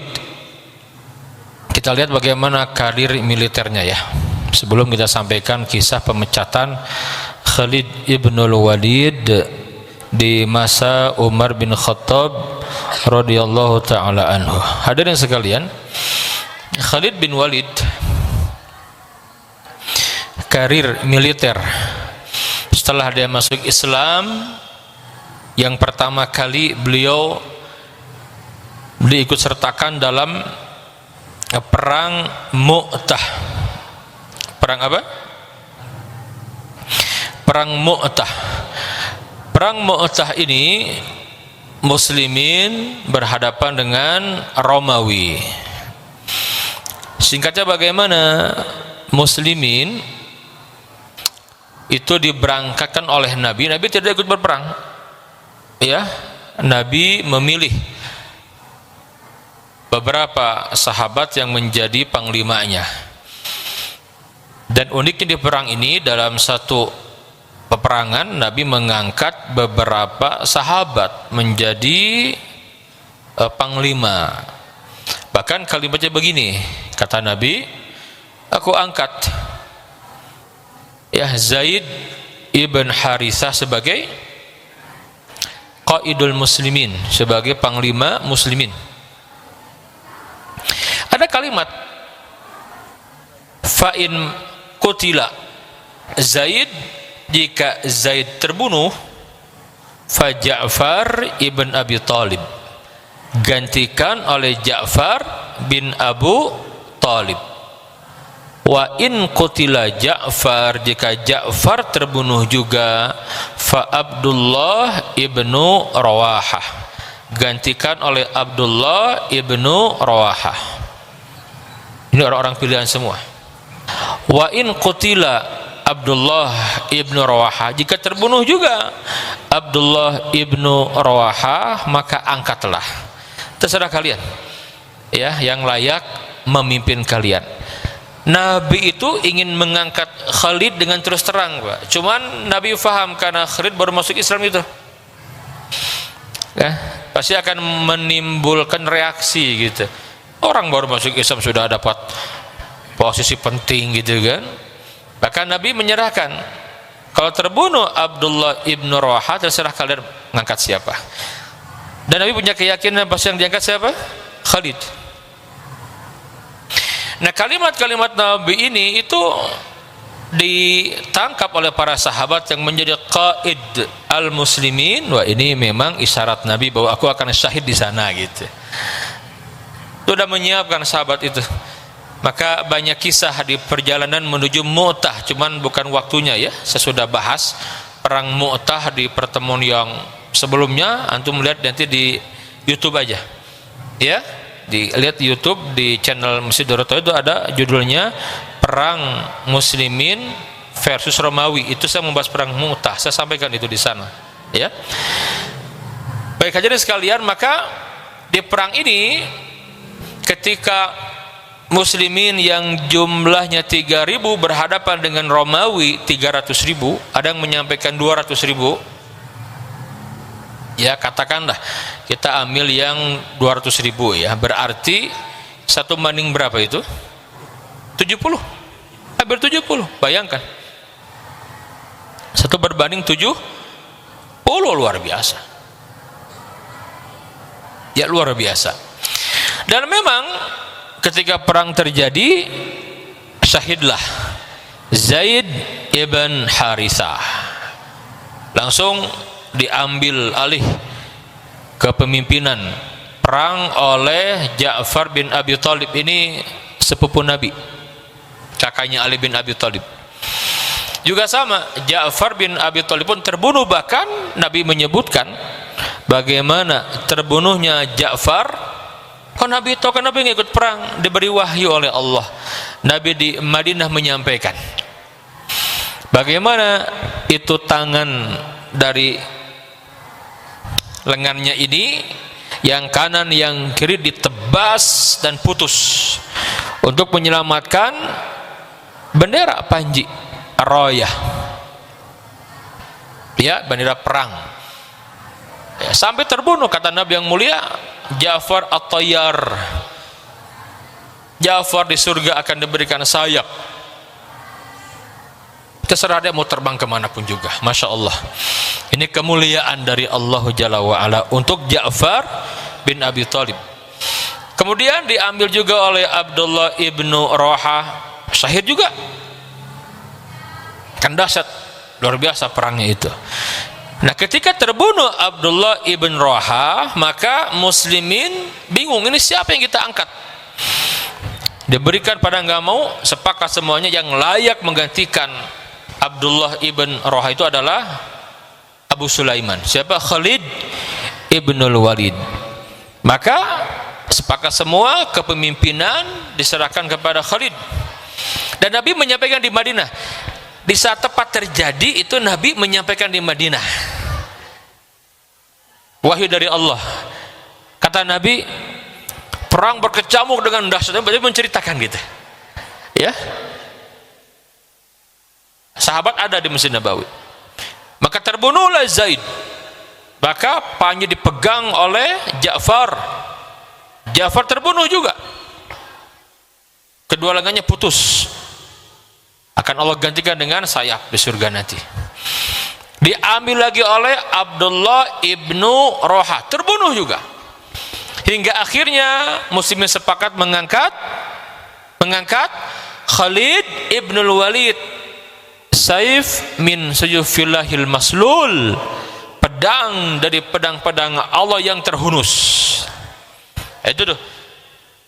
kita lihat bagaimana karir militernya ya. Sebelum kita sampaikan kisah pemecatan Khalid ibnul Walid di masa Umar bin Khattab radhiyallahu taala anhu. Hadirin sekalian, Khalid bin Walid karir militer setelah dia masuk Islam, yang pertama kali beliau diikut sertakan dalam perang Mu'tah. Perang apa? Perang Mu'tah. Perang Mu'tah ini muslimin berhadapan dengan Romawi. Singkatnya bagaimana? Muslimin itu diberangkatkan oleh Nabi. Nabi tidak ikut berperang. Ya, Nabi memilih beberapa sahabat yang menjadi panglimanya. Dan uniknya di perang ini, dalam satu peperangan Nabi mengangkat beberapa sahabat menjadi panglima. Bahkan kalimatnya begini, kata Nabi, aku angkat ya Zaid ibn Harithah sebagai qaidul muslimin, sebagai panglima muslimin. Ada kalimat fa'in qutila Zaid, jika Zaid terbunuh, fa Ja'far ibn Abi Talib, gantikan oleh Ja'far bin Abu Talib. Wa in qutila Ja'far, jika Ja'far terbunuh juga, fa Abdullah ibnu Rawahah, gantikan oleh Abdullah ibnu Rawahah. Ini orang-orang pilihan semua. Wa in qutila Abdullah ibnu Rawahah, jika terbunuh juga Abdullah ibnu Rawahah, maka angkatlah, terserah kalian ya, yang layak memimpin kalian. Nabi itu ingin mengangkat Khalid dengan terus terang, Pak. Cuman Nabi faham karena Khalid baru masuk Islam itu ya, pasti akan menimbulkan reaksi gitu. Orang baru masuk Islam sudah dapat posisi penting gitu kan. Bahkan Nabi menyerahkan, kalau terbunuh Abdullah ibnu Rawahah, terserah kalian mengangkat siapa. Dan Nabi punya keyakinan pasti yang diangkat siapa? Khalid. Nah, kalimat-kalimat Nabi ini itu ditangkap oleh para sahabat yang menjadi qaid al-muslimin. Wah, ini memang isyarat Nabi bahwa aku akan syahid di sana gitu. Sudah menyiapkan sahabat itu. Maka banyak kisah di perjalanan menuju Mu'tah, cuman bukan waktunya ya. Sesudah bahas perang Mu'tah di pertemuan yang sebelumnya, antum lihat nanti di YouTube aja. Ya, dilihat YouTube di channel Masjid Doroto itu ada judulnya Perang Muslimin versus Romawi. Itu saya membahas perang Mu'tah. Saya sampaikan itu di sana, ya. Baik hadirin sekalian, maka di perang ini ketika Muslimin yang jumlahnya 3.000 berhadapan dengan Romawi 300.000, ada yang menyampaikan 200.000. Ya, katakanlah kita ambil yang 200.000 ya, berarti 1 banding berapa itu? 70, hampir 70. Bayangkan 1 berbanding 70, luar biasa ya, luar biasa. Dan memang ketika perang terjadi, syahidlah Zaid ibn Harithah, langsung diambil alih kepemimpinan perang oleh Ja'far bin Abi Thalib. Ini sepupu Nabi, kakaknya Ali bin Abi Thalib. Juga sama, Ja'far bin Abi Thalib pun terbunuh. Bahkan Nabi menyebutkan bagaimana terbunuhnya Ja'far. Kok Nabi tahu? Kan Nabi ngikut perang, diberi wahyu oleh Allah. Nabi di Madinah menyampaikan bagaimana itu tangan dari lengannya ini, yang kanan yang kiri ditebas dan putus untuk menyelamatkan bendera Panji Ar-Rayah ya, bendera perang ya, sampai terbunuh. Kata Nabi yang mulia, Ja'far at-Tayyar, Ja'far di surga akan diberikan sayap, terserah dia mau terbang kemanapun juga. Masya Allah, ini kemuliaan dari Allah Jalla wa'ala untuk Ja'far bin Abi Thalib. Kemudian diambil juga oleh Abdullah ibnu Rawahah, syahid juga. Kan dahsyat, luar biasa perangnya itu. Nah, ketika terbunuh Abdullah ibn Rawahah, maka muslimin bingung, ini siapa yang kita angkat? Diberikan pada nggak mau, sepakat semuanya yang layak menggantikan Abdullah ibn Rawahah itu adalah Abu Sulaiman. Siapa? Khalid ibnul Walid. Maka sepakat semua kepemimpinan diserahkan kepada Khalid. Dan Nabi menyampaikan di Madinah. Di saat tepat terjadi itu, Nabi menyampaikan di Madinah, wahyu dari Allah. Kata Nabi, perang berkecamuk dengan dahsyat. Nabi menceritakan gitu ya. Sahabat ada di Masjid Nabawi. Maka terbunuhlah Zaid. Maka panji dipegang oleh Ja'far. Ja'far terbunuh juga, kedua lengannya putus. Akan Allah gantikan dengan sayap di surga nanti. Diambil lagi oleh Abdullah ibnu Rawahah, terbunuh juga. Hingga akhirnya muslimin sepakat mengangkat Khalid ibnul Walid, saif min suyufillahil maslul, pedang dari pedang-pedang Allah yang terhunus. Itu tuh.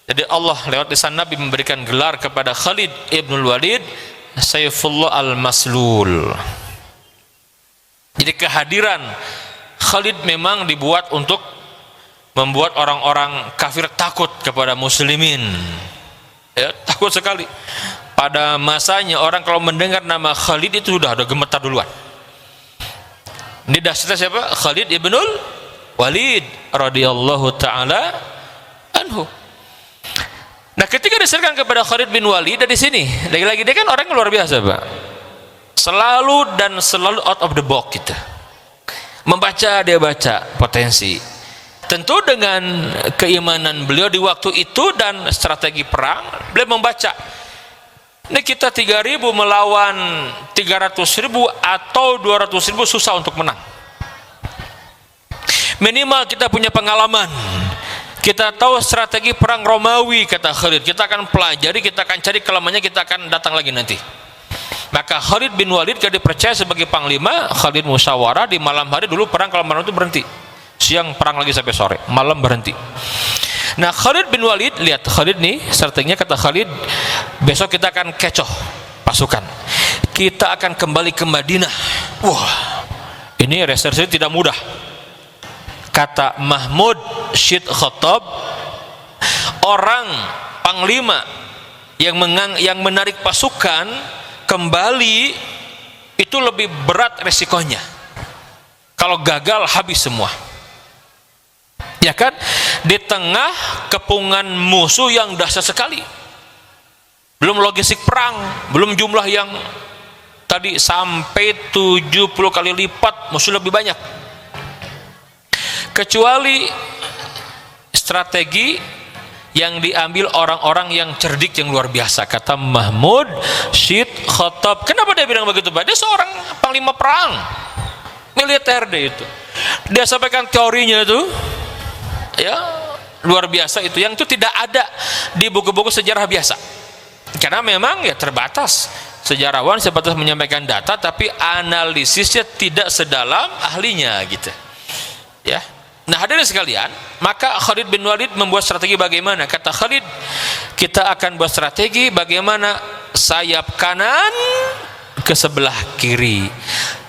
Jadi Allah lewat lisan Nabi memberikan gelar kepada Khalid ibnul Walid, Saifullah al-Maslul. Jadi kehadiran Khalid memang dibuat untuk membuat orang-orang kafir takut kepada muslimin ya, takut sekali. pada masanya orang kalau mendengar nama Khalid itu sudah ada gemetar duluan. Ini dasarnya siapa? Khalid ibnul Walid radhiyallahu taala anhu. Nah, ketika diserahkan kepada Khalid bin Walid, dari sini lagi-lagi dia kan orang yang luar biasa, Pak. Selalu out of the box gitu. Membaca, dia baca potensi. Tentu dengan keimanan beliau di waktu itu dan strategi perang, beliau membaca. Ini kita 3.000 melawan 300.000 atau 200.000 susah untuk menang. Minimal kita punya pengalaman. Kita tahu strategi perang Romawi, kata Khalid. Kita akan pelajari, kita akan cari kelemahannya, kita akan datang lagi nanti. Maka Khalid bin Walid kalau dipercaya sebagai panglima, Khalid musyawarah di malam hari. Dulu perang kalau malam itu berhenti, siang perang lagi sampai sore, malam berhenti. Nah, Khalid bin Walid, lihat Khalid nih strateginya, kata Khalid, besok kita akan kecoh pasukan, kita akan kembali ke Madinah. Wah, ini reserse tidak mudah. Kata Mahmud Syed Khattab, orang panglima yang menarik pasukan kembali itu lebih berat resikonya. Kalau gagal habis semua, ya kan? Di tengah kepungan musuh yang dahsyat sekali, belum logistik perang, belum jumlah yang tadi sampai 70 kali lipat musuh lebih banyak. Kecuali strategi yang diambil orang-orang yang cerdik yang luar biasa, kata Mahmud Syed Khattab. Kenapa dia bilang begitu, Pak? Dia seorang panglima perang militer, dia itu. Dia sampaikan teorinya itu, ya luar biasa itu, yang itu tidak ada di buku-buku sejarah biasa. Karena memang ya terbatas, sejarawan sebatas menyampaikan data, tapi analisisnya tidak sedalam ahlinya gitu. Ya. Nah, hadirin sekalian, maka Khalid bin Walid membuat strategi bagaimana? Kata Khalid, kita akan buat strategi bagaimana sayap kanan ke sebelah kiri,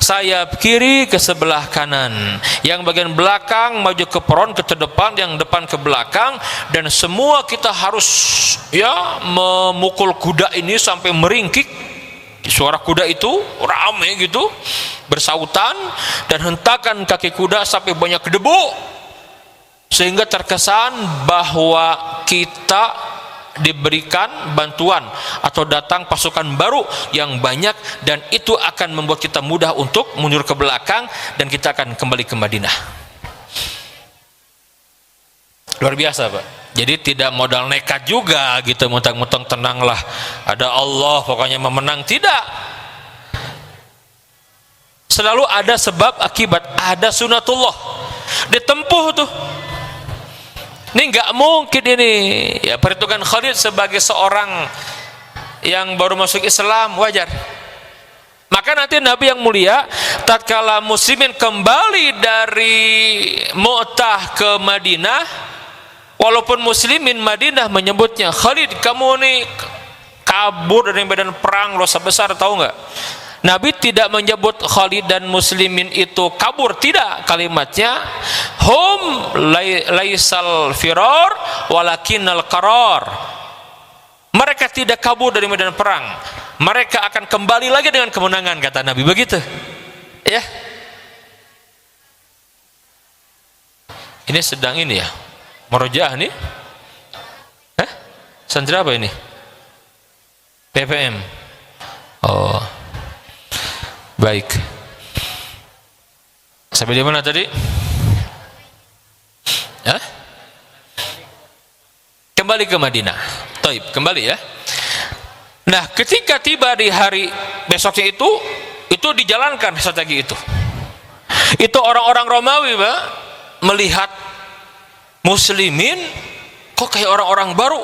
sayap kiri ke sebelah kanan, yang bagian belakang maju ke front, ke depan, yang depan ke belakang, dan semua kita harus ya memukul kuda ini sampai meringkik. Suara kuda itu rame gitu, bersautan, dan hentakan kaki kuda sampai banyak debu, sehingga terkesan bahwa kita diberikan bantuan atau datang pasukan baru yang banyak, dan itu akan membuat kita mudah untuk mundur ke belakang dan kita akan kembali ke Madinah. Luar biasa, Pak. Jadi tidak modal nekat juga gitu, mentang-mentang tenanglah, ada Allah pokoknya memenang. Tidak. Selalu ada sebab akibat, ada sunatullah ditempuh tuh. Ini nggak mungkin ini. Ya, perhitungan Khalid sebagai seorang yang baru masuk Islam wajar. Maka nanti Nabi yang mulia tatkala muslimin kembali dari Mu'tah ke Madinah, walaupun muslimin Madinah menyebutnya, Khalid kamu nih kabur dari medan perang, dosa besar, tahu nggak? Nabi tidak menyebut Khalid dan muslimin itu kabur, tidak. Kalimatnya hum laisal firar walakinnal qarar. Mereka tidak kabur dari medan perang, mereka akan kembali lagi dengan kemenangan, kata Nabi begitu. Ya. Ini sedang ini ya, Murojaah nih. Santri apa ini? PPM. Oh. Baik. Sampai di mana tadi? Kembali ke Madinah. Taib, kembali ya. Nah, ketika tiba di hari besoknya itu dijalankan strategi itu. Itu orang-orang Romawi, Pak, melihat muslimin kok kayak orang-orang baru,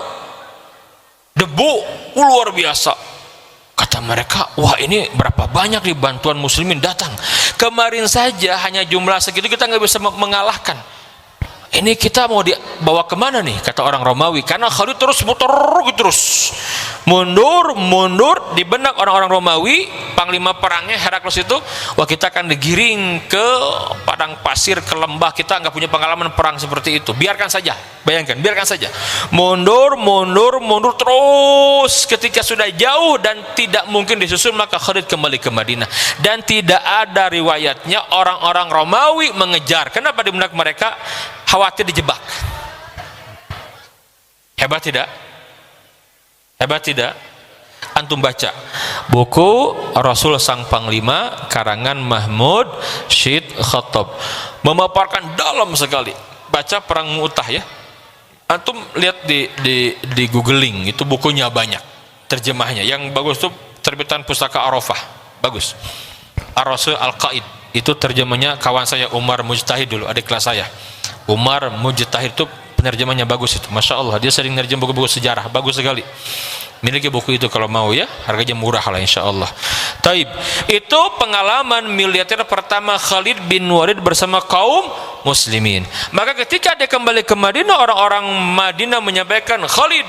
debu luar biasa. Kata mereka, wah ini berapa banyak nih bantuan muslimin datang. Kemarin saja hanya jumlah segitu kita nggak bisa mengalahkan. Ini kita mau dibawa kemana nih, kata orang Romawi. Karena Khalid terus muter terus, mundur di benak orang-orang Romawi. panglima perangnya Heraklius itu, wah kita akan digiring ke padang pasir, ke lembah, kita nggak punya pengalaman perang seperti itu, biarkan saja. Bayangkan, biarkan saja, mundur terus. Ketika sudah jauh dan tidak mungkin disusul, maka Khalid kembali ke Madinah. Dan tidak ada riwayatnya orang-orang Romawi mengejar. Kenapa? Di benak mereka khawatir dijebak. Hebat tidak? Hebat tidak? Antum baca buku Rasul Sang Panglima karangan Mahmud Syed Khattab, memaparkan dalam sekali. Baca Perang Mu'tah ya. Antum lihat di googling, itu bukunya banyak, terjemahnya. Yang bagus tuh terbitan Pustaka Arafah, bagus. Ar-Rasul Al-Qaid, itu terjemahnya kawan saya Umar Mujtahid dulu, adik kelas saya. Umar Mujtahid itu penerjemahnya bagus itu, Masya Allah. Dia sering nerjem buku-buku sejarah, bagus sekali. Miliki buku itu kalau mau ya, harganya murah lah insya Allah. Taib, itu pengalaman militer pertama Khalid bin Walid bersama kaum muslimin. Maka ketika dia kembali ke Madinah, orang-orang Madinah menyampaikan, Khalid,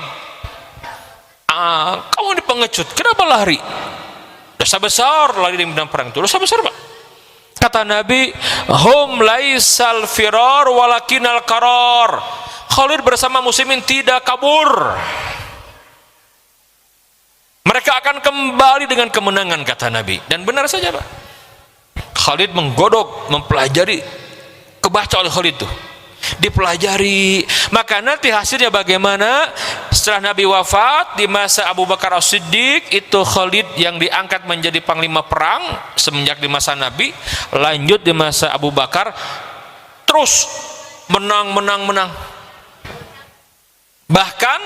kamu ini pengecut, kenapa lari? Dosa besar lari di medan perang itu, dosa besar Pak. Kata Nabi, hum laisal firar walakinal qarar. Khalid bersama muslimin tidak kabur, mereka akan kembali dengan kemenangan, kata Nabi. Dan benar saja Pak, Khalid menggodok, mempelajari, kebaca oleh Khalid itu, dipelajari. Maka nanti hasilnya bagaimana? Setelah Nabi wafat, di masa Abu Bakar As-Siddiq, itu Khalid yang diangkat menjadi panglima perang semenjak di masa Nabi. Lanjut di masa Abu Bakar, terus menang. Bahkan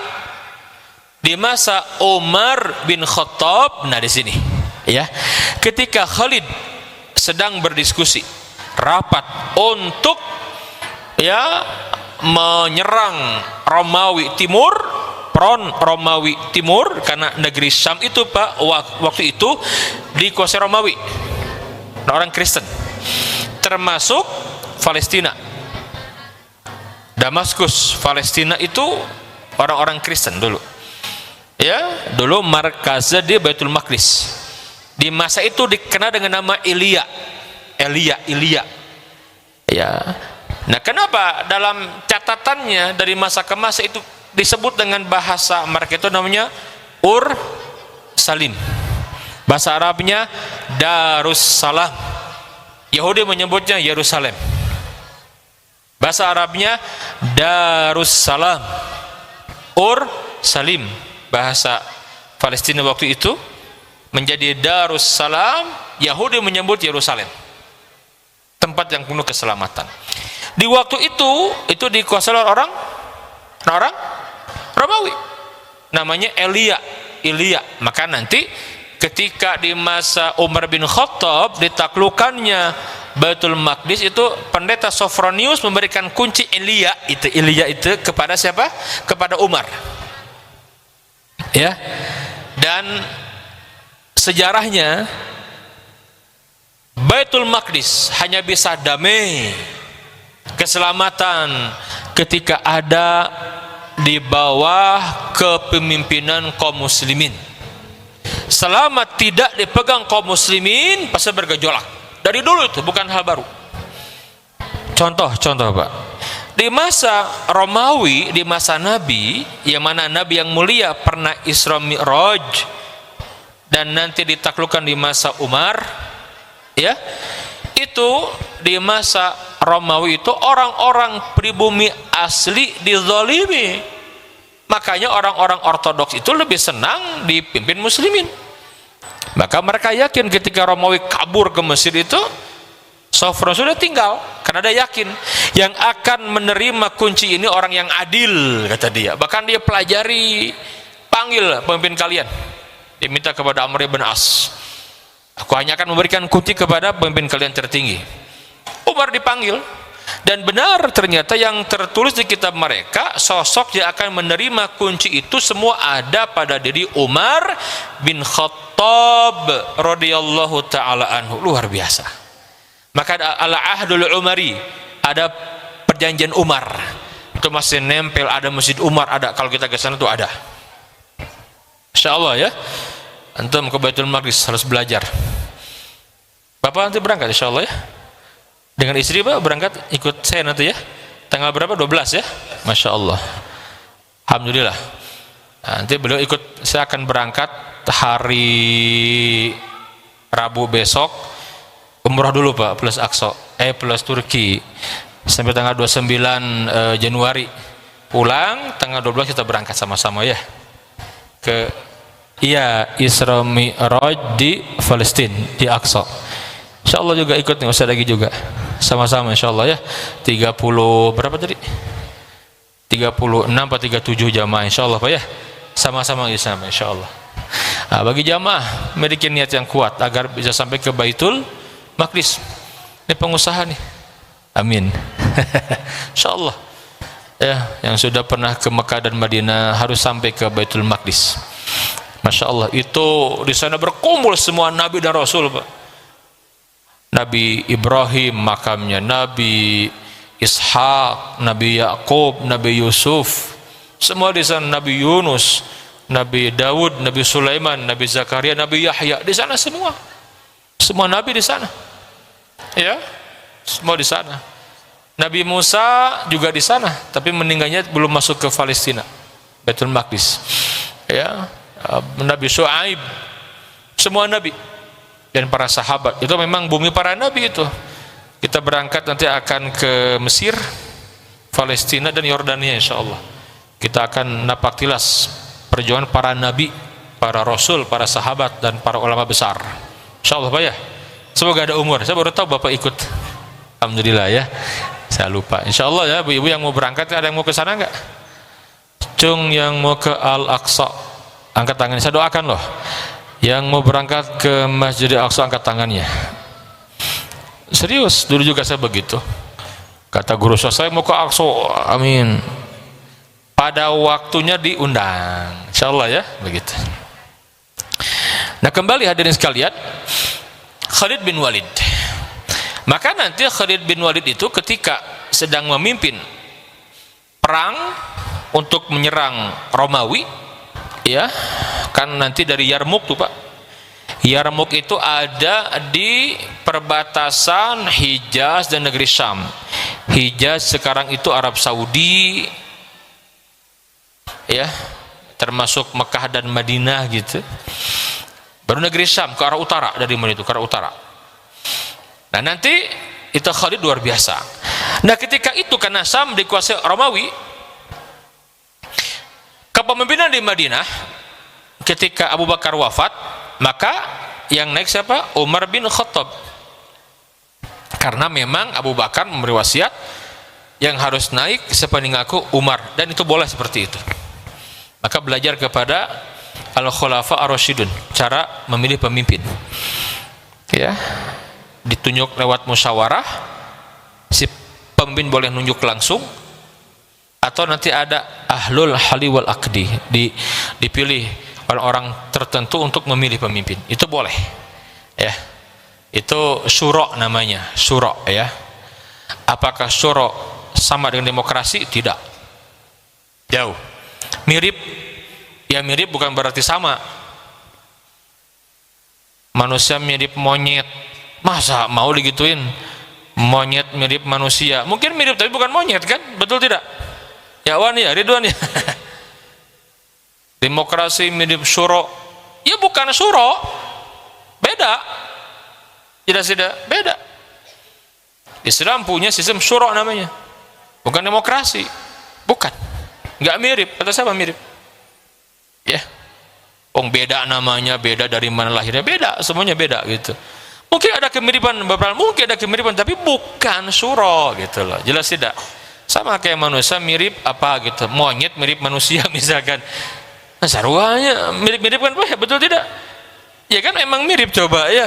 di masa Umar bin Khattab, nah di sini ya, ketika Khalid sedang berdiskusi rapat untuk ya menyerang Romawi Timur, front Romawi Timur, karena negeri Syam itu Pak waktu itu dikuasai Romawi, orang Kristen, termasuk Palestina. Damaskus, Palestina itu orang-orang Kristen dulu. Ya, dulu markaznya di Baitul Maqdis. Di masa itu dikenal dengan nama Ilya. Ya. Nah, kenapa dalam catatannya dari masa ke masa itu disebut dengan bahasa mereka itu namanya Ur Salim. Bahasa Arabnya Darussalam. Yahudi menyebutnya Yerusalem. Bahasa Arabnya Darussalam. Ur Salim. Bahasa Palestina waktu itu menjadi Darussalam, Yahudi menyebut Yerusalem, tempat yang penuh keselamatan. Di waktu itu dikuasai oleh orang Romawi, namanya Ilya. Maka nanti ketika di masa Umar bin Khattab ditaklukkannya Baitul Maqdis, itu pendeta Sophronius memberikan kunci Ilya itu kepada siapa? Kepada Umar. Ya, dan sejarahnya Baitul Maqdis hanya bisa damai, keselamatan ketika ada di bawah kepemimpinan kaum muslimin. Selama tidak dipegang kaum muslimin, pasti bergejolak. Dari dulu itu bukan hal baru. Contoh Pak, di masa Romawi, di masa Nabi, yang mana Nabi yang mulia pernah Isra Mi'raj, dan nanti ditaklukkan di masa Umar, ya, itu di masa Romawi itu orang-orang pribumi asli dizalimi. Makanya orang-orang ortodoks itu lebih senang dipimpin muslimin. Maka mereka yakin ketika Romawi kabur ke Mesir itu, Sofron sudah tinggal, karena dia yakin yang akan menerima kunci ini orang yang adil, kata dia. Bahkan dia pelajari, panggil pemimpin kalian, diminta kepada Amr bin As, aku hanya akan memberikan kunci kepada pemimpin kalian tertinggi. Umar dipanggil, dan benar ternyata yang tertulis di kitab mereka, sosok yang akan menerima kunci itu semua ada pada diri Umar bin Khattab radhiyallahu taala anhu. Luar biasa. Maka ada al-ahdul umari, ada perjanjian Umar, itu masih nempel, ada masjid Umar, ada, kalau kita ke sana tuh ada. Insya Allah ya, antum ke Baitul Maqdis harus belajar. Bapak nanti berangkat insya Allah ya. Dengan istri Pak berangkat ikut saya nanti ya. Tanggal berapa? 12 ya. Masya Allah. Alhamdulillah. Nanti beliau ikut, saya akan berangkat hari Rabu besok. Umrah dulu Pak, plus Aqsa, plus Turki. Sampai tanggal 29 Januari. Pulang tanggal 12 kita berangkat sama-sama ya. Ke Isra Mi'raj di Palestina, di Aqsa. Insyaallah juga ikut nih Ustaz lagi juga. Sama-sama insyaallah ya. 30 berapa tadi? 36 atau 37 jamaah insyaallah Pak ya. Sama-sama insyaallah. Nah, bagi jamaah memiliki niat yang kuat agar bisa sampai ke Baitul Maqdis. Ini pengusaha nih. Amin. Insyaallah. Ya, yang sudah pernah ke Mekah dan Madinah harus sampai ke Baitul Maqdis. Masya Allah, itu di sana berkumpul semua Nabi dan Rasul Pak. Nabi Ibrahim makamnya, Nabi Ishak, Nabi Yakub, Nabi Yusuf, semua di sana, Nabi Yunus, Nabi Daud, Nabi Sulaiman, Nabi Zakaria, Nabi Yahya, di sana semua. Semua Nabi di sana. Ya, semua di sana. Nabi Musa juga di sana, tapi meninggalnya belum masuk ke Palestina, Baitul Maqdis. Ya, Nabi Syuaib, semua Nabi dan para sahabat. Itu memang bumi para Nabi itu. Kita berangkat nanti akan ke Mesir, Palestina dan Yordania insyaallah. Kita akan napak tilas perjuangan para Nabi, para Rasul, para sahabat dan para ulama besar. Insyaallah Pak ya. Semoga ada umur. Saya baru tahu Bapak ikut. Alhamdulillah ya. Saya lupa. Insyaallah ya, ibu-ibu yang mau berangkat, ada yang mau ke sana enggak? Cung yang mau ke Al-Aqsa, angkat tangan, saya doakan loh. Yang mau berangkat ke Masjidil Aqsa angkat tangannya. Serius, dulu juga saya begitu. Kata guru saya mau ke Aqsa, amin. Pada waktunya diundang, insyaallah ya, begitu. Nah kembali hadirin sekalian, Khalid bin Walid. Maka nanti Khalid bin Walid itu ketika sedang memimpin perang untuk menyerang Romawi, ya kan nanti dari Yarmuk tuh Pak. Yarmuk itu ada di perbatasan Hijaz dan negeri Syam. Hijaz sekarang itu Arab Saudi, ya termasuk Mekah dan Madinah gitu. Baru negeri Syam ke arah utara, dari mana itu ke arah utara. Nah nanti itu Khalid luar biasa. Nah ketika itu karena Syam dikuasai Romawi, kepemimpinan di Madinah ketika Abu Bakar wafat, maka yang naik siapa? Umar bin Khattab. Karena memang Abu Bakar memberi wasiat yang harus naik sepeninggal aku Umar, dan itu boleh seperti itu. Maka belajar kepada Al-Khulafa Ar-Rasyidun cara memilih pemimpin. Ya. Ditunjuk lewat musyawarah, si pemimpin boleh nunjuk langsung, atau nanti ada ahlul hali wal aqdi, dipilih orang-orang tertentu untuk memilih pemimpin. Itu boleh ya, itu syura namanya, syura ya. Apakah syura sama dengan demokrasi? Tidak, jauh. Mirip, ya mirip bukan berarti sama. Manusia mirip monyet, masa mau digituin? Monyet mirip manusia, mungkin mirip tapi bukan monyet kan, betul tidak? Ya Wan ya, Ridwan ya. Demokrasi mirip syuro, ya bukan syuro, beda. Tidak beda. Islam punya sistem syuro namanya, bukan demokrasi, bukan. Nggak mirip, kata siapa mirip? Ya, beda namanya, beda dari mana lahirnya, beda, semuanya beda gitu. Mungkin ada kemiripan, mungkin ada kemiripan, tapi bukan syuro gitu loh, jelas tidak. Sama kayak manusia mirip apa gitu, monyet mirip manusia misalkan. Nah, sarwanya mirip-mirip kan, betul tidak? Ya kan emang mirip coba ya.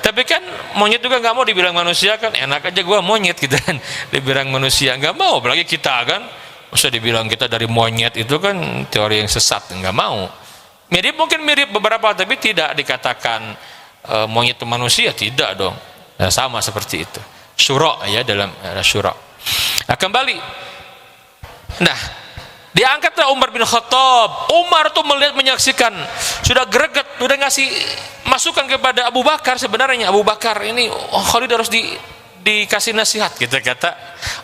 Tapi kan monyet juga nggak mau dibilang manusia kan, enak aja gua monyet gitu kan, dibilang manusia nggak mau, apalagi kita kan, usah dibilang kita dari monyet, itu kan teori yang sesat, nggak mau. Mirip mungkin mirip beberapa, tapi tidak dikatakan monyet itu manusia, tidak dong. Nah, sama seperti itu. Syura ya, dalam syura. Nah, kembali. Nah, diangkatlah Umar bin Khattab. Umar tuh melihat, menyaksikan, sudah greget, sudah ngasih masukan kepada Abu Bakar, sebenarnya Abu Bakar ini Khalid harus dikasih nasihat. Kita kata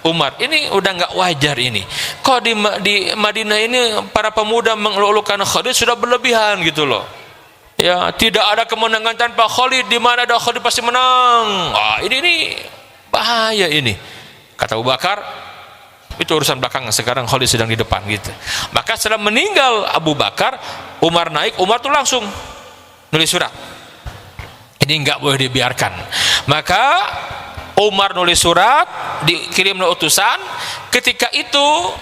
Umar, ini udah nggak wajar ini. Kok di Madinah ini para pemuda mengelulukan Khalid sudah berlebihan gitu loh. Ya, tidak ada kemenangan tanpa Khalid, di mana ada Khalid pasti menang. Ini bahaya ini. Kata Abu Bakar, itu urusan belakangan, sekarang Khalid sedang di depan gitu. Maka setelah meninggal Abu Bakar, Umar naik, Umar tuh langsung nulis surat. Ini nggak boleh dibiarkan. Maka Umar nulis surat, dikirim oleh utusan. Ketika itu,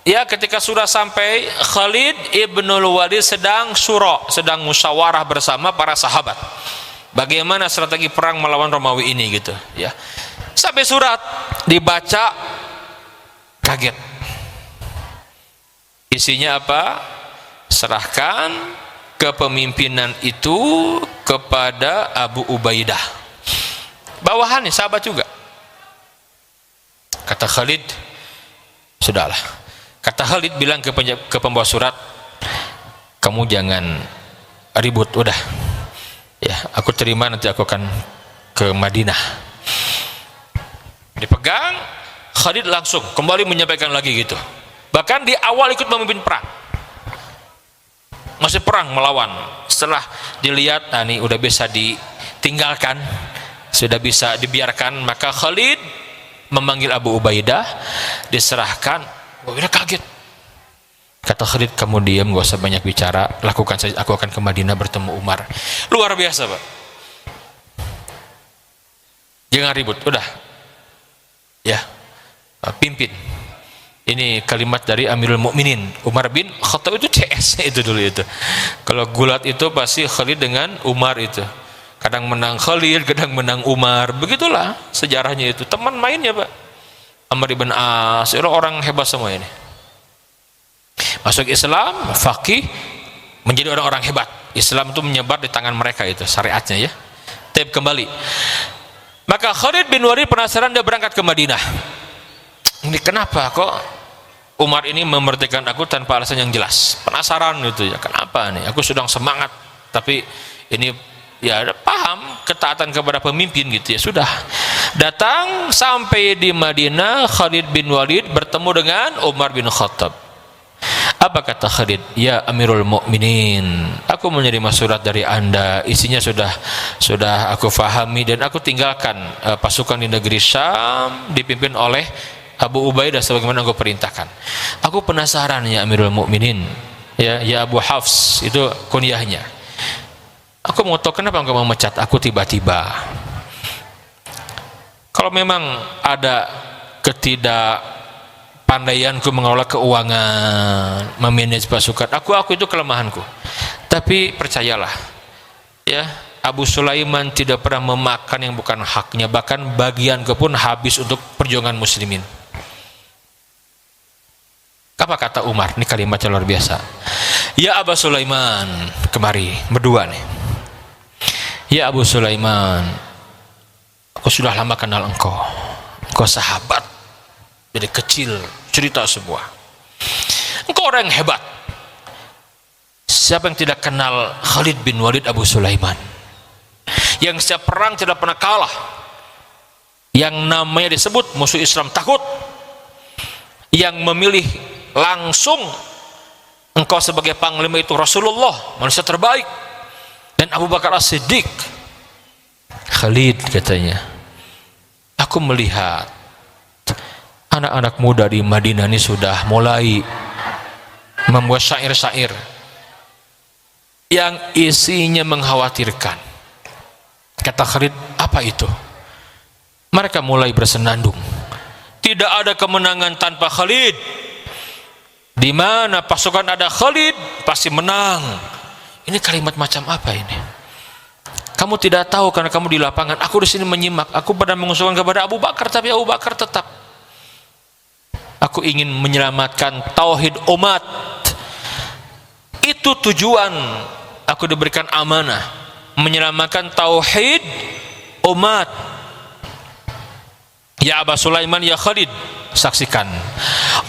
ya, ketika surat sampai, Khalid ibnul Walid sedang sedang musyawarah bersama para sahabat. Bagaimana strategi perang melawan Romawi ini gitu, ya. Sampai surat dibaca, kaget. Isinya apa? Serahkan kepemimpinan itu kepada Abu Ubaidah. Bawahannya sahabat juga. Kata Khalid, sudahlah. Kata Khalid bilang ke pembawa surat, kamu jangan ribut, udah. Ya, aku terima, nanti aku akan ke Madinah. Dipegang, Khalid langsung kembali menyampaikan lagi gitu. Bahkan di awal ikut memimpin perang. Masih perang melawan. Setelah dilihat, ini udah bisa ditinggalkan, sudah bisa dibiarkan, maka Khalid memanggil Abu Ubaidah, diserahkan. Ubaidah kaget. Kata Khalid, kamu diam, gak usah banyak bicara, lakukan saja, aku akan ke Madinah bertemu Umar. Luar biasa, Pak. Jangan ribut, udah. Ya, pimpin. Ini kalimat dari Amirul Mukminin Umar bin Khattab, itu CS itu dulu itu. Kalau gulat itu pasti Khalid dengan Umar itu. Kadang menang Khalid, kadang menang Umar. Begitulah sejarahnya itu. Teman mainnya, Pak. Amr ibn As, orang hebat semua ini. Masuk Islam, faqih, menjadi orang-orang hebat. Islam itu menyebar di tangan mereka itu syariatnya, ya. Tapi kembali. Maka Khalid bin Walid penasaran, dia berangkat ke Madinah. Ini kenapa kok Umar ini memerdekakan aku tanpa alasan yang jelas? Penasaran gitu ya, kenapa nih? Aku sedang semangat, tapi ini ya paham ketaatan kepada pemimpin gitu ya. Sudah datang sampai di Madinah, Khalid bin Walid bertemu dengan Umar bin Khattab. Apa kata Khalid? Ya Amirul Mukminin, aku menerima surat dari Anda, isinya sudah aku fahami dan aku tinggalkan pasukan di negeri Syam dipimpin oleh Abu Ubaidah sebagaimana aku perintahkan. Aku penasaran ya Amirul Mukminin, ya Abu Hafs, itu kunyahnya. Aku mau tahu kenapa engkau memecat aku tiba-tiba. Kalau memang ada ketidakpandaianku mengelola keuangan, memanage pasukan, aku itu kelemahanku. Tapi percayalah, ya, Abu Sulaiman tidak pernah memakan yang bukan haknya, bahkan bagianku pun habis untuk perjuangan muslimin. Apa kata Umar? Ini kalimatnya luar biasa. Ya Abu Sulaiman, kemari, berdua nih. Ya Abu Sulaiman, aku sudah lama kenal engkau sahabat dari kecil, cerita semua. Engkau orang yang hebat. Siapa yang tidak kenal Khalid bin Walid Abu Sulaiman, yang setiap perang tidak pernah kalah, yang namanya disebut musuh Islam takut, yang memilih langsung engkau sebagai panglima itu Rasulullah, manusia terbaik, dan Abu Bakar As-Siddiq. Khalid katanya, aku melihat anak-anak muda di Madinah ini sudah mulai membuat syair-syair yang isinya mengkhawatirkan. Kata Khalid, apa itu? Mereka mulai bersenandung, tidak ada kemenangan tanpa Khalid. Di mana pasukan ada Khalid pasti menang. Ini kalimat macam apa ini? Kamu tidak tahu karena kamu di lapangan. Aku di sini menyimak. Aku pada mengusulkan kepada Abu Bakar, tapi Abu Bakar tetap. Aku ingin menyelamatkan tauhid umat. Itu tujuan aku diberikan amanah, menyelamatkan tauhid umat. Ya Abu Sulaiman, ya Khalid, saksikan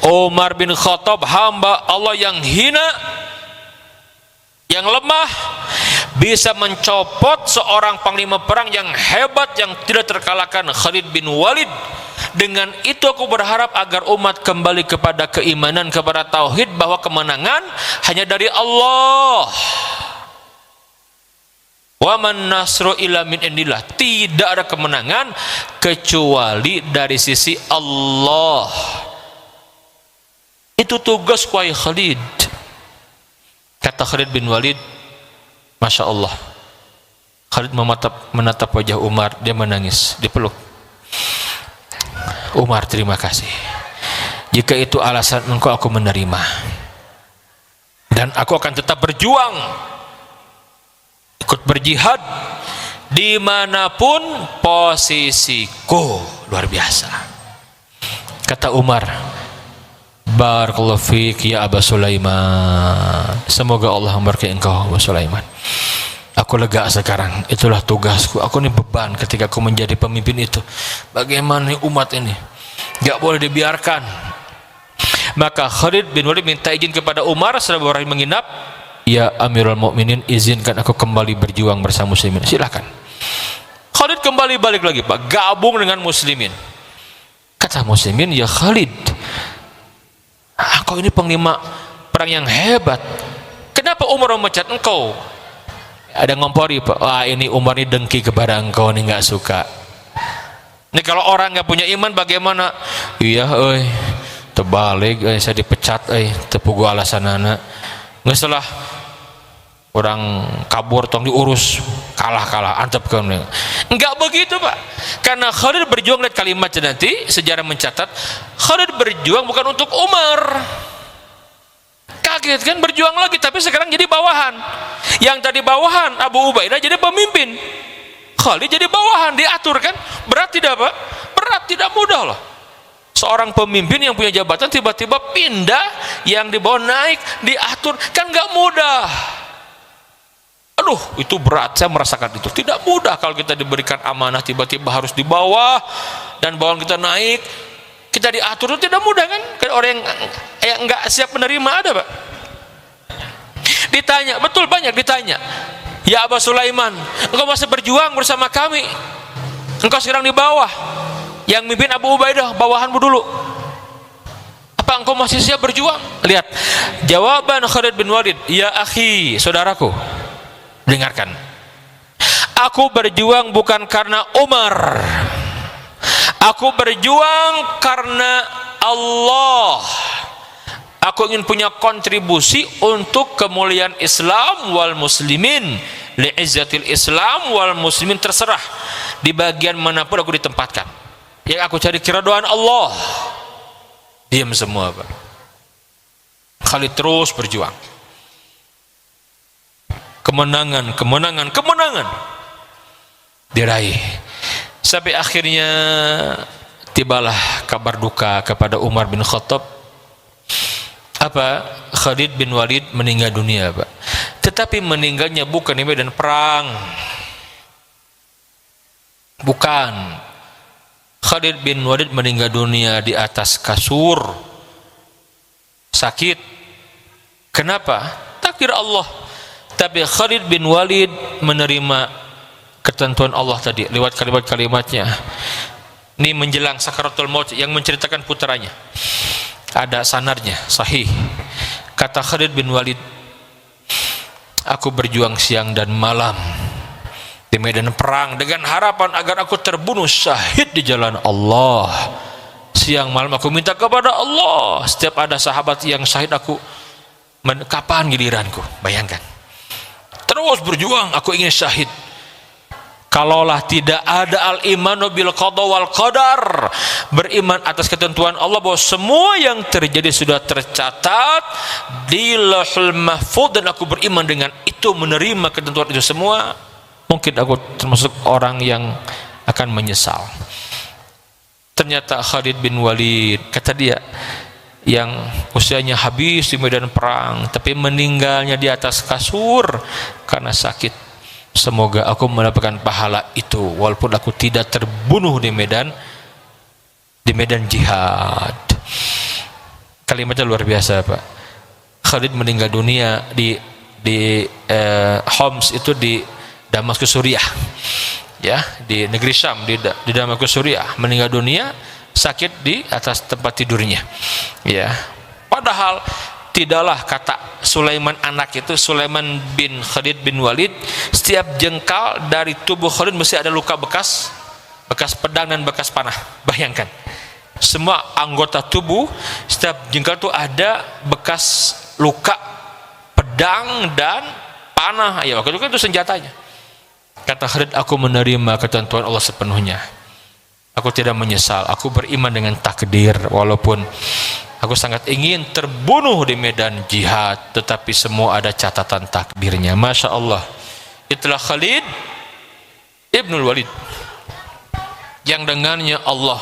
Umar bin Khattab hamba Allah yang hina, yang lemah, bisa mencopot seorang panglima perang yang hebat yang tidak terkalahkan, Khalid bin Walid. Dengan itu aku berharap agar umat kembali kepada keimanan, kepada tauhid, bahwa kemenangan hanya dari Allah. Wa man nasru illa min indillah. Tidak ada kemenangan kecuali dari sisi Allah. Itu tugas kuai Khalid. Kata Khalid bin Walid, Masya Allah. Khalid menatap wajah Umar, dia menangis, dipeluk. Umar, terima kasih. Jika itu alasan engkau, aku menerima. Dan aku akan tetap berjuang, ikut berjihad dimanapun posisiku. Luar biasa. Kata Umar, Barakallahu fiik ya Aba Sulaiman. Semoga Allah memberkahi engkau, Abu Sulaiman. Aku lega sekarang. Itulah tugasku. Aku ini beban ketika aku menjadi pemimpin itu. Bagaimana umat ini? Gak boleh dibiarkan. Maka Khalid bin Walid minta izin kepada Umar setelah beberapa hari menginap. Ya Amirul Mukminin, izinkan aku kembali berjuang bersama muslimin. Silakan. Khalid kembali balik lagi, Pak, gabung dengan muslimin. Kata muslimin, ya Khalid, engkau ini panglima perang yang hebat. Kenapa Umar memecat engkau? Ada ngompori, Pak. Wah, ini Umar ini dengki kepada engkau, ini nggak suka. Ini kalau orang nggak punya iman bagaimana? Iya, terbalik, saya dipecat, tepugu alasan anak. Nggak salah. Orang kabur tong diurus, kalah antep kan. Enggak begitu, Pak. Karena Khalid berjuang, lihat kalimatnya nanti sejarah mencatat, Khalid berjuang bukan untuk Umar. Kaget kan, berjuang lagi tapi sekarang jadi bawahan. Yang tadi bawahan Abu Ubaidah jadi pemimpin. Khalid jadi bawahan, diatur kan? Berat tidak, Pak? Berat, tidak mudah loh. Seorang pemimpin yang punya jabatan tiba-tiba pindah, yang di bawah naik, diatur, kan enggak mudah. Aduh, itu berat, saya merasakan itu. Tidak mudah kalau kita diberikan amanah tiba-tiba harus di bawah dan bawahan kita naik, kita diatur, itu tidak mudah kan? Orang yang enggak siap menerima ada, Pak. Ditanya, betul banyak ditanya. Ya Aba Sulaiman, engkau masih berjuang bersama kami. Engkau sekarang di bawah. Yang mimpin Abu Ubaidah, bawahanmu dulu. Apa engkau masih siap berjuang? Lihat jawaban Khalid bin Walid, ya akhi, saudaraku. Dengarkan, aku berjuang bukan karena Umar, aku berjuang karena Allah. Aku ingin punya kontribusi untuk kemuliaan Islam wal muslimin, li'izzatil Islam wal muslimin, terserah di bagian manapun aku ditempatkan. Yang aku cari keridhaan Allah. Diam semua, Pak. Khalid terus berjuang. Kemenangan diraih sampai akhirnya tibalah kabar duka kepada Umar bin Khattab. Apa? Khalid bin Walid meninggal dunia, Pak. Tetapi meninggalnya bukan di medan perang, bukan. Khalid bin Walid meninggal dunia di atas kasur, sakit. Kenapa? Takdir Allah. Tapi Khalid bin Walid menerima ketentuan Allah tadi lewat kalimat-kalimatnya. Ini menjelang sakaratul maut yang menceritakan putranya. Ada sanarnya, sahih. Kata Khalid bin Walid, aku berjuang siang dan malam di medan perang dengan harapan agar aku terbunuh syahid di jalan Allah. Siang malam aku minta kepada Allah. Setiap ada sahabat yang syahid, aku kapan giliranku? Bayangkan. Terus berjuang, aku ingin syahid. Kalaulah tidak ada al-imanu bil qada wal qadar, beriman atas ketentuan Allah bahwa semua yang terjadi sudah tercatat di Lauhul Mahfuz, dan aku beriman dengan itu, menerima ketentuan itu semua, mungkin aku termasuk orang yang akan menyesal. Ternyata Khalid bin Walid, kata dia, yang usianya habis di medan perang tapi meninggalnya di atas kasur karena sakit. Semoga aku mendapatkan pahala itu walaupun aku tidak terbunuh di medan jihad. Kalimatnya luar biasa, Pak. Khalid meninggal dunia di di Homs itu di Damaskus Suriah, ya, di negeri Syam, di Damaskus Suriah, meninggal dunia sakit di atas tempat tidurnya, ya. Padahal tidaklah, kata Sulaiman anak itu, Sulaiman bin Khalid bin Walid, setiap jengkal dari tubuh Khalid mesti ada luka bekas pedang dan bekas panah. Bayangkan, semua anggota tubuh setiap jengkal itu ada bekas luka pedang dan panah. Ya, waktu itu kan itu senjatanya. Kata Khalid, aku menerima ketentuan Allah sepenuhnya. Aku tidak menyesal. Aku beriman dengan takdir, walaupun aku sangat ingin terbunuh di medan jihad, tetapi semua ada catatan takdirnya. Masya Allah. Itulah Khalid Ibnul Walid, yang dengannya Allah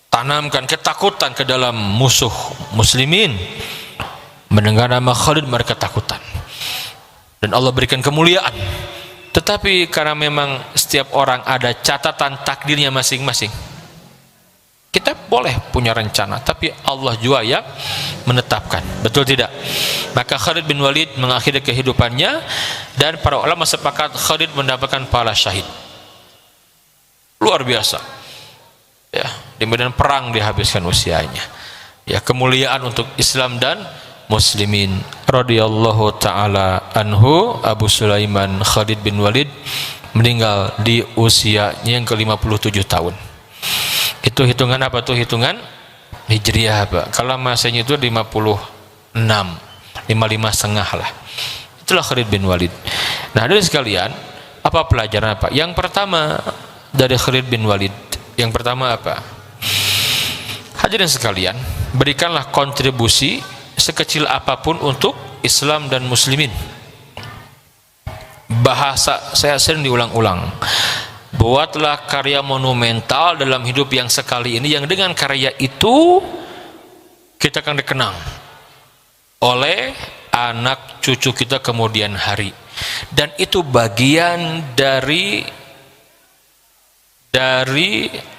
tanamkan ketakutan ke dalam musuh muslimin. Mendengar nama Khalid mereka takutan, dan Allah berikan kemuliaan. Tetapi karena memang setiap orang ada catatan takdirnya masing-masing, kita boleh punya rencana, tapi Allah juga yang menetapkan, betul tidak? Maka Khalid bin Walid mengakhiri kehidupannya, dan para ulama sepakat Khalid mendapatkan pahala syahid. Luar biasa, ya, di medan perang dihabiskan usianya, ya, kemuliaan untuk Islam dan muslimin. Radhiyallahu taala anhu, Abu Sulaiman Khalid bin Walid meninggal di usianya yang ke-57 tahun. Itu hitungan apa tuh? Hitungan Hijriah, Pak. Kalau masanya itu 56, 55 setengah lah. Itulah Khalid bin Walid. Nah, hadirin sekalian, apa pelajaran apa? Yang pertama dari Khalid bin Walid, yang pertama apa? Hadirin sekalian, berikanlah kontribusi sekecil apapun untuk Islam dan muslimin. Bahasa saya sering diulang-ulang, buatlah karya monumental dalam hidup yang sekali ini, yang dengan karya itu kita akan dikenang oleh anak cucu kita kemudian hari, dan itu bagian dari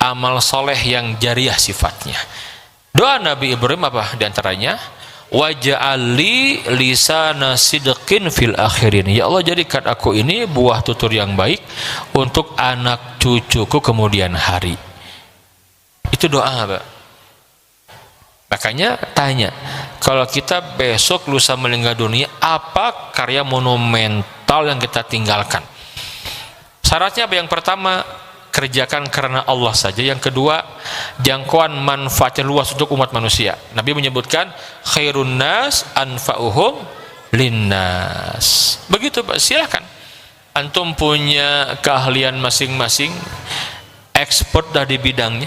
amal soleh yang jariah sifatnya. Doa Nabi Ibrahim apa diantaranya? Waj'alli lisana sidqin fil akhirin. Ya Allah, jadikan aku ini buah tutur yang baik untuk anak cucuku kemudian hari. Itu doa, Pak. Makanya tanya, kalau kita besok lusa meninggal dunia, apa karya monumental yang kita tinggalkan? Syaratnya apa? Yang pertama, kerjakan karena Allah saja. Yang kedua, jangkauan manfaatnya luas untuk umat manusia. Nabi menyebutkan khairun nas anfa'uhum linnas. Begitu, Pak. Silakan, antum punya keahlian masing-masing, expert dah di bidangnya.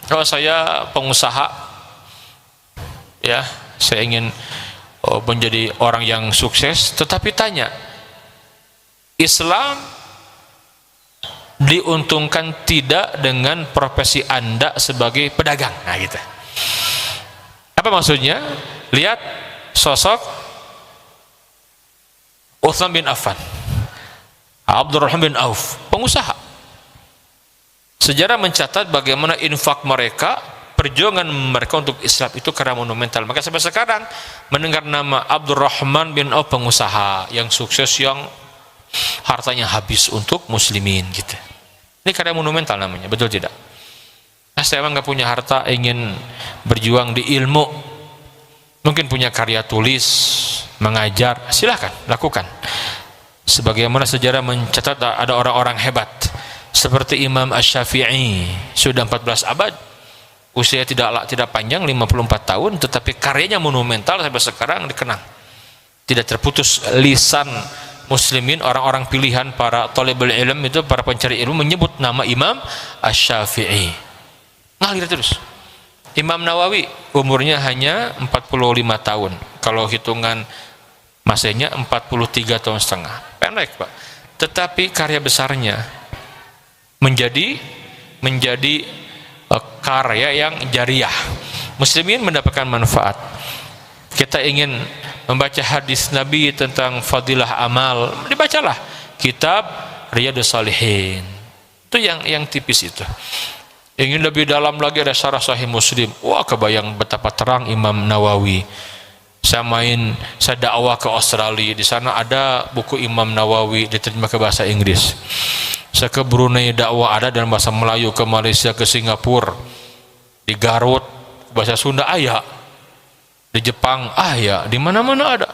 Kalau saya pengusaha, ya, saya ingin menjadi orang yang sukses, tetapi tanya, Islam diuntungkan tidak dengan profesi Anda sebagai pedagang? Nah, gitu. Apa maksudnya? Lihat sosok Utsman bin Affan, Abdurrahman bin Auf, pengusaha. Sejarah mencatat bagaimana infak mereka, perjuangan mereka untuk Islam itu karena monumental. Maka sampai sekarang mendengar nama Abdurrahman bin Auf, pengusaha yang sukses, yang hartanya habis untuk muslimin, gitu. Ini karya monumental namanya, betul tidak? Nah, saya memang nggak punya harta, ingin berjuang di ilmu, mungkin punya karya tulis, mengajar, silahkan lakukan. Sebagaimana sejarah mencatat ada orang-orang hebat seperti Imam Asy-Syafi'i, sudah 14 abad, usia tidak panjang, 54 tahun, tetapi karyanya monumental sampai sekarang dikenang. Tidak terputus lisan muslimin, orang-orang pilihan para talibul ilm itu, para pencari ilmu, menyebut nama Imam Asy-Syafi'i. Ngalir terus. Imam Nawawi umurnya hanya 45 tahun. Kalau hitungan masanya 43 tahun setengah. Pendek, Pak. Tetapi karya besarnya menjadi karya yang jariah. Muslimin mendapatkan manfaat. Kita ingin membaca hadis Nabi tentang fadilah amal, dibacalah kitab Riyadhus Shalihin. Itu yang tipis itu. Ingin lebih dalam lagi, ada syarah Sahih Muslim. Wah, kebayang betapa terang Imam Nawawi. Saya dakwah ke Australia, di sana ada buku Imam Nawawi diterjemah ke bahasa Inggris. Saya ke Brunei, dakwah ada dalam bahasa Melayu, ke Malaysia, ke Singapura, di Garut bahasa Sunda aya, di Jepang aya, di mana-mana ada.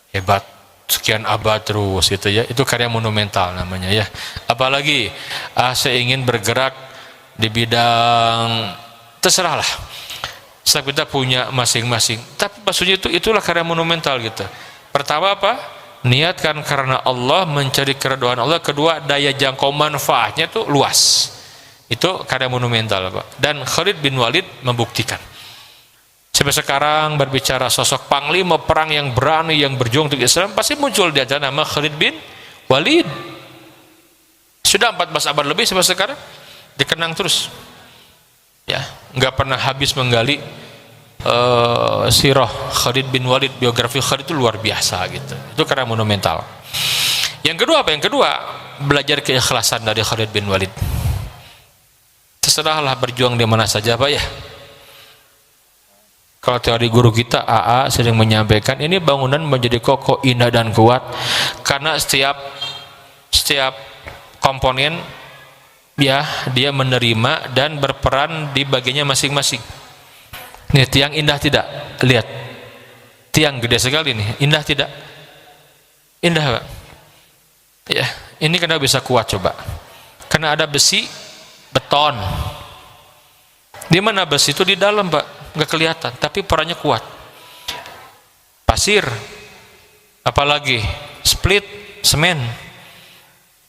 Hebat, sekian abad terus gitu ya. Itu karya monumental namanya ya. Apalagi saya ingin bergerak di bidang terserahlah. Setiap kita punya masing-masing. Tapi maksudnya itulah karya monumental gitu. Pertama apa? Niatkan karena Allah, mencari keridhaan Allah. Kedua, daya jangkau manfaatnya tuh luas. Itu karya monumental Pak. Dan Khalid bin Walid membuktikan. Sampai sekarang berbicara sosok panglima perang yang berani, yang berjuang untuk Islam, pasti muncul di antara nama Khalid bin Walid. Sudah 14 abad lebih sampai sekarang dikenang terus. Ya, nggak pernah habis menggali sirah Khalid bin Walid, biografi Khalid itu luar biasa gitu. Itu karena monumental. Yang kedua apa? Yang kedua, belajar keikhlasan dari Khalid bin Walid. Terserahlah berjuang di mana saja Pak ya. Kalau teori guru kita AA sering menyampaikan, ini bangunan menjadi kokoh, indah dan kuat karena setiap komponen ya dia menerima dan berperan di bagiannya masing-masing. Nih tiang indah tidak? Lihat, tiang gede sekali nih, indah tidak? Indah Pak. Ya, ini kenapa bisa kuat coba? Karena ada besi, beton. Di mana besi itu? Di dalam Pak, nggak kelihatan, tapi perannya kuat. Pasir, apalagi split, semen,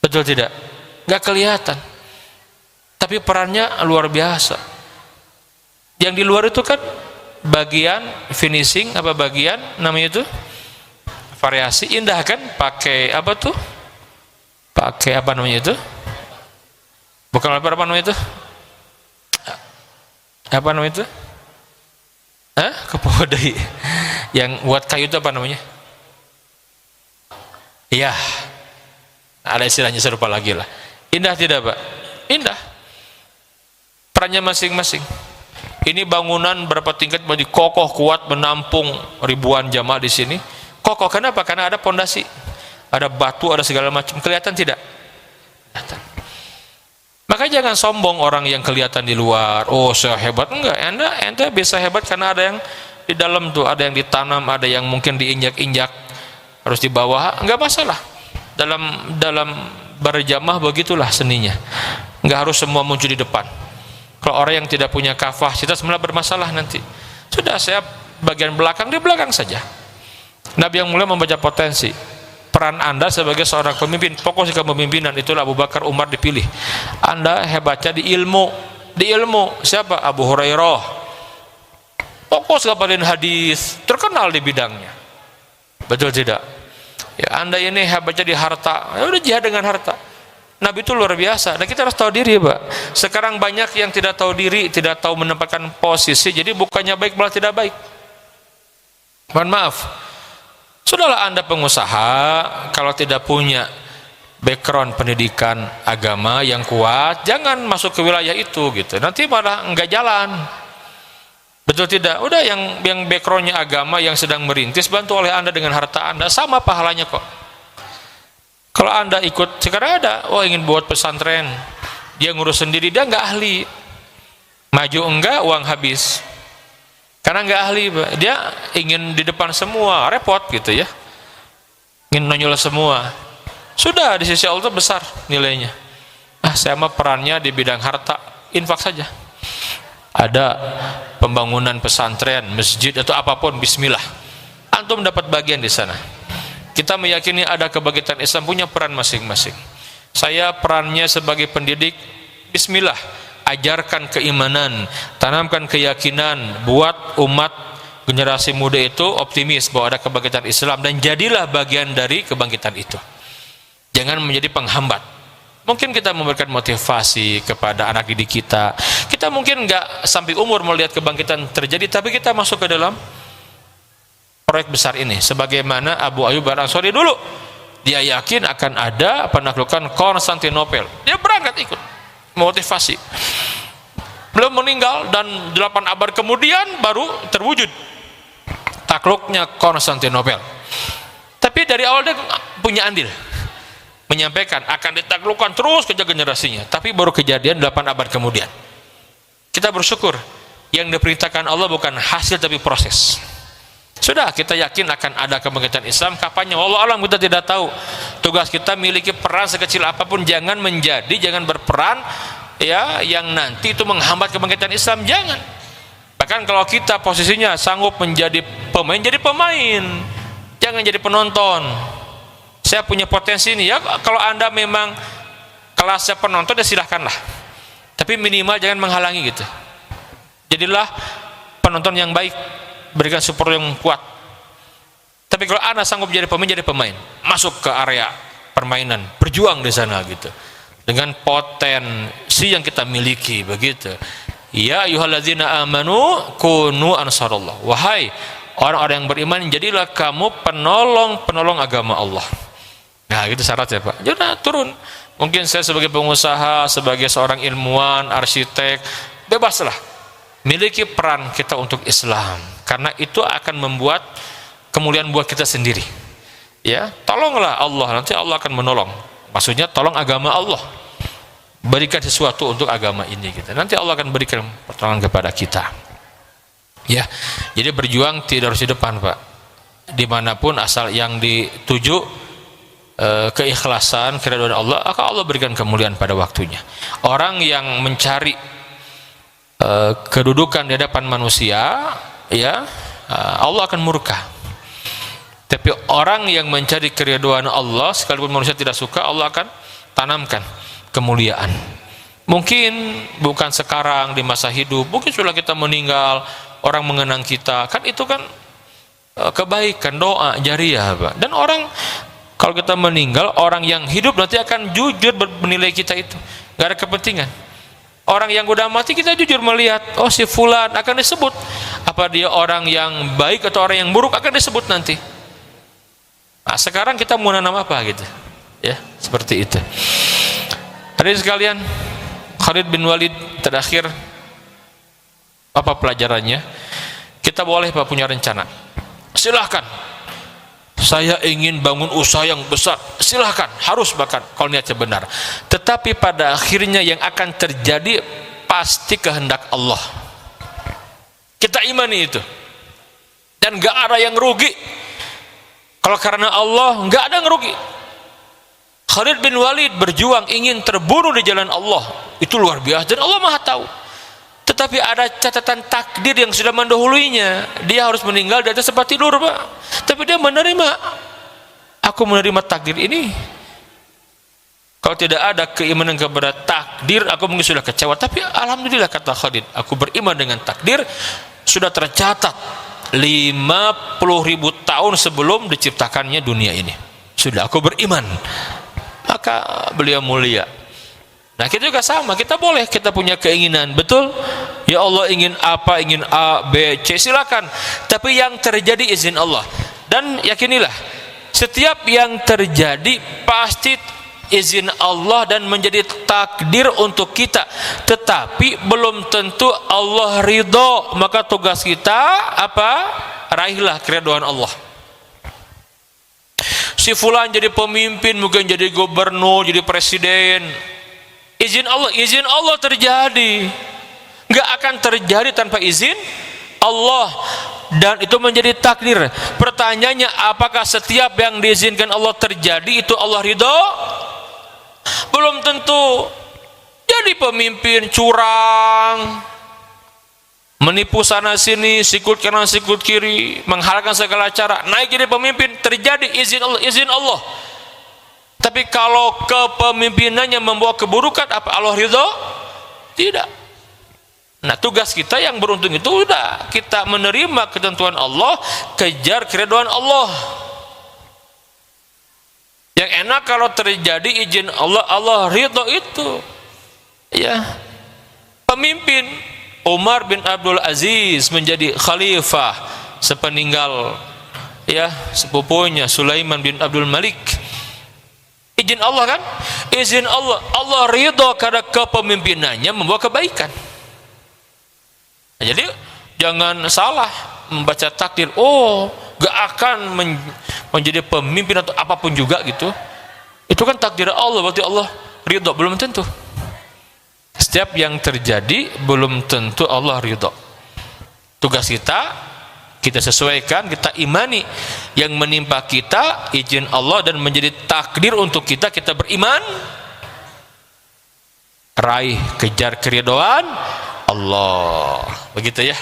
betul tidak? Nggak kelihatan, tapi perannya luar biasa. Yang di luar itu kan bagian finishing, apa bagian namanya itu variasi, indah kan? Pakai apa tuh? Pakai apa namanya itu? Bukan apa namanya itu? Apa namanya itu? Kepodai. Yang buat kayu itu apa namanya? Iya, ada istilahnya serupa lagi lah. Indah tidak Pak? Indah. Perannya masing-masing. Ini bangunan berapa tingkat, menjadi kokoh kuat, menampung ribuan jamaah di sini. Kokoh kenapa? Karena ada pondasi, ada batu, ada segala macam. Kelihatan tidak? Kelihatan. Makanya jangan sombong orang yang kelihatan di luar. Oh saya hebat, enggak. Anda bisa hebat karena ada yang di dalam tuh, ada yang ditanam, ada yang mungkin diinjak-injak, harus di bawah, enggak masalah. Dalam berjamaah begitulah seninya. Enggak harus semua muncul di depan. Kalau orang yang tidak punya kapasitas malah bermasalah nanti. Sudah, saya bagian belakang, di belakang saja. Nabi yang mulai membaca potensi. Peran Anda sebagai seorang pemimpin, fokus ke kepemimpinan, itulah Abu Bakar, Umar dipilih. Anda hebatnya di ilmu. Di ilmu siapa? Abu Hurairah. Fokus kepada hadis, terkenal di bidangnya. Betul tidak? Ya, Anda ini hebatnya di harta, ya udah jihad dengan harta. Nabi itu luar biasa. Dan kita harus tahu diri Pak. Sekarang banyak yang tidak tahu diri, tidak tahu menempatkan posisi, jadi bukannya baik malah tidak baik. Mohon maaf. Sudahlah Anda pengusaha, kalau tidak punya background pendidikan agama yang kuat, jangan masuk ke wilayah itu gitu. Nanti malah enggak jalan. Betul tidak? Udah yang backgroundnya agama, yang sedang merintis, bantu oleh Anda dengan harta Anda, sama pahalanya kok. Kalau Anda ikut, sekarang ada, ingin buat pesantren, dia ngurus sendiri, dia enggak ahli. Maju enggak, uang habis. Karena nggak ahli, dia ingin di depan semua, repot gitu ya, ingin nonyol semua. Sudah, di sisi Allah besar nilainya. Saya mah perannya di bidang harta, infak saja. Ada pembangunan pesantren, masjid atau apapun, bismillah, antum dapat bagian di sana. Kita meyakini ada kebangkitan Islam punya peran masing-masing. Saya perannya sebagai pendidik, bismillah, ajarkan keimanan, tanamkan keyakinan, buat umat generasi muda itu optimis bahwa ada kebangkitan Islam, dan jadilah bagian dari kebangkitan itu. Jangan menjadi penghambat. Mungkin kita memberikan motivasi kepada anak didik kita. Kita mungkin nggak sampai umur melihat kebangkitan terjadi, tapi kita masuk ke dalam proyek besar ini. Sebagaimana Abu Ayyub Al-Ansari dulu, dia yakin akan ada penaklukan Konstantinopel. Dia berangkat ikut. Motivasi. Belum meninggal dan 8 abad kemudian baru terwujud takluknya Konstantinopel. Tapi dari awal dia punya andil, menyampaikan akan ditaklukkan terus ke generasinya. Tapi baru kejadian 8 abad kemudian. Kita bersyukur yang diperintahkan Allah bukan hasil tapi proses. Sudah, kita yakin akan ada kebangkitan Islam. Kapannya wallahu alam kita tidak tahu. Tugas kita miliki peran sekecil apapun, jangan berperan ya yang nanti itu menghambat kebangkitan Islam, jangan. Bahkan kalau kita posisinya sanggup menjadi pemain, jadi pemain, jangan jadi penonton. Saya punya potensi ini ya, kalau Anda memang kelasnya penonton ya silahkanlah, tapi minimal jangan menghalangi gitu. Jadilah penonton yang baik, berikan support yang kuat. Tapi kalau Anda sanggup jadi pemain, masuk ke area permainan, berjuang di sana gitu, dengan potensi yang kita miliki begitu. Ya ayyuhalladzina amanu kunu ansarallah. Wahai orang-orang yang beriman, jadilah kamu penolong agama Allah. Nah, gitu syaratnya, Pak. Jadi turun. Mungkin saya sebagai pengusaha, sebagai seorang ilmuwan, arsitek, bebaslah miliki peran kita untuk Islam, karena itu akan membuat kemuliaan buat kita sendiri. Ya, tolonglah Allah, nanti Allah akan menolong. Maksudnya tolong agama Allah, berikan sesuatu untuk agama ini gitu. Nanti Allah akan berikan pertolongan kepada kita. Ya, jadi berjuang tidak harus di depan, Pak. Dimanapun asal yang dituju keikhlasan, keridhaan Allah, akan Allah berikan kemuliaan pada waktunya. Orang yang mencari kedudukan di hadapan manusia, ya Allah akan murka. Tapi orang yang mencari keridhaan Allah, sekalipun manusia tidak suka, Allah akan tanamkan kemuliaan. Mungkin bukan sekarang di masa hidup, mungkin sudah kita meninggal, orang mengenang kita, kan itu kan kebaikan, doa jariah, Pak. Dan orang kalau kita meninggal, orang yang hidup nanti akan jujur menilai kita itu, nggak ada kepentingan. Orang yang udah mati kita jujur melihat, oh si fulan, akan disebut apa dia orang yang baik atau orang yang buruk, akan disebut nanti. Nah, sekarang kita mau nanam apa gitu, ya seperti itu. Hadirin sekalian, Khalid bin Walid terakhir apa pelajarannya? Kita boleh Pak punya rencana, silahkan. Saya ingin bangun usaha yang besar, silahkan, harus bahkan kalau niatnya benar. Tetapi pada akhirnya yang akan terjadi pasti kehendak Allah. Kita imani itu, dan gak ada yang rugi. Kalau karena Allah gak ada yang rugi. Khalid bin Walid berjuang ingin terbunuh di jalan Allah, itu luar biasa, dan Allah Maha tahu. Tetapi ada catatan takdir yang sudah mendahuluinya. Dia harus meninggal dan dia sempat tidur, Pak. Tapi dia menerima. Aku menerima takdir ini. Kalau tidak ada keimanan kepada takdir, aku mungkin sudah kecewa. Tapi alhamdulillah, kata Khalid, aku beriman dengan takdir. Sudah tercatat 50.000 tahun sebelum diciptakannya dunia ini. Sudah, aku beriman. Maka beliau mulia. Nah, kita juga sama, kita boleh, kita punya keinginan, betul? Ya Allah ingin apa, ingin A, B, C, silakan. Tapi yang terjadi izin Allah. Dan yakinilah, setiap yang terjadi pasti izin Allah dan menjadi takdir untuk kita. Tetapi belum tentu Allah ridho. Maka tugas kita apa? Raihlah keridhaan Allah. Si fulan jadi pemimpin, mungkin jadi gubernur, jadi presiden. Izin Allah terjadi. Nggak akan terjadi tanpa izin Allah, dan itu menjadi takdir. Pertanyaannya, apakah setiap yang diizinkan Allah terjadi itu Allah ridho? Belum tentu. Jadi pemimpin curang, menipu sana sini, sikut kanan sikut kiri, menghalalkan segala cara, naik jadi pemimpin, terjadi izin Allah. Tapi kalau kepemimpinannya membawa keburukan, apa Allah ridho? Tidak. Nah, tugas kita yang beruntung itu udah kita menerima ketentuan Allah, kejar keridhaan Allah. Yang enak kalau terjadi izin Allah, Allah ridho itu. Ya, pemimpin Umar bin Abdul Aziz menjadi khalifah sepeninggal ya sepupunya Sulaiman bin Abdul Malik. Izin Allah kan? Izin Allah. Allah ridho karena kepemimpinannya membawa kebaikan. Nah, jadi jangan salah membaca takdir, oh gak akan menjadi pemimpin atau apapun juga gitu, itu kan takdir Allah, berarti Allah ridho. Belum tentu. Setiap yang terjadi belum tentu Allah ridho. Tugas kita sesuaikan, kita imani yang menimpa kita izin Allah dan menjadi takdir untuk kita beriman, raih, kejar keridhaan Allah. Begitu ya.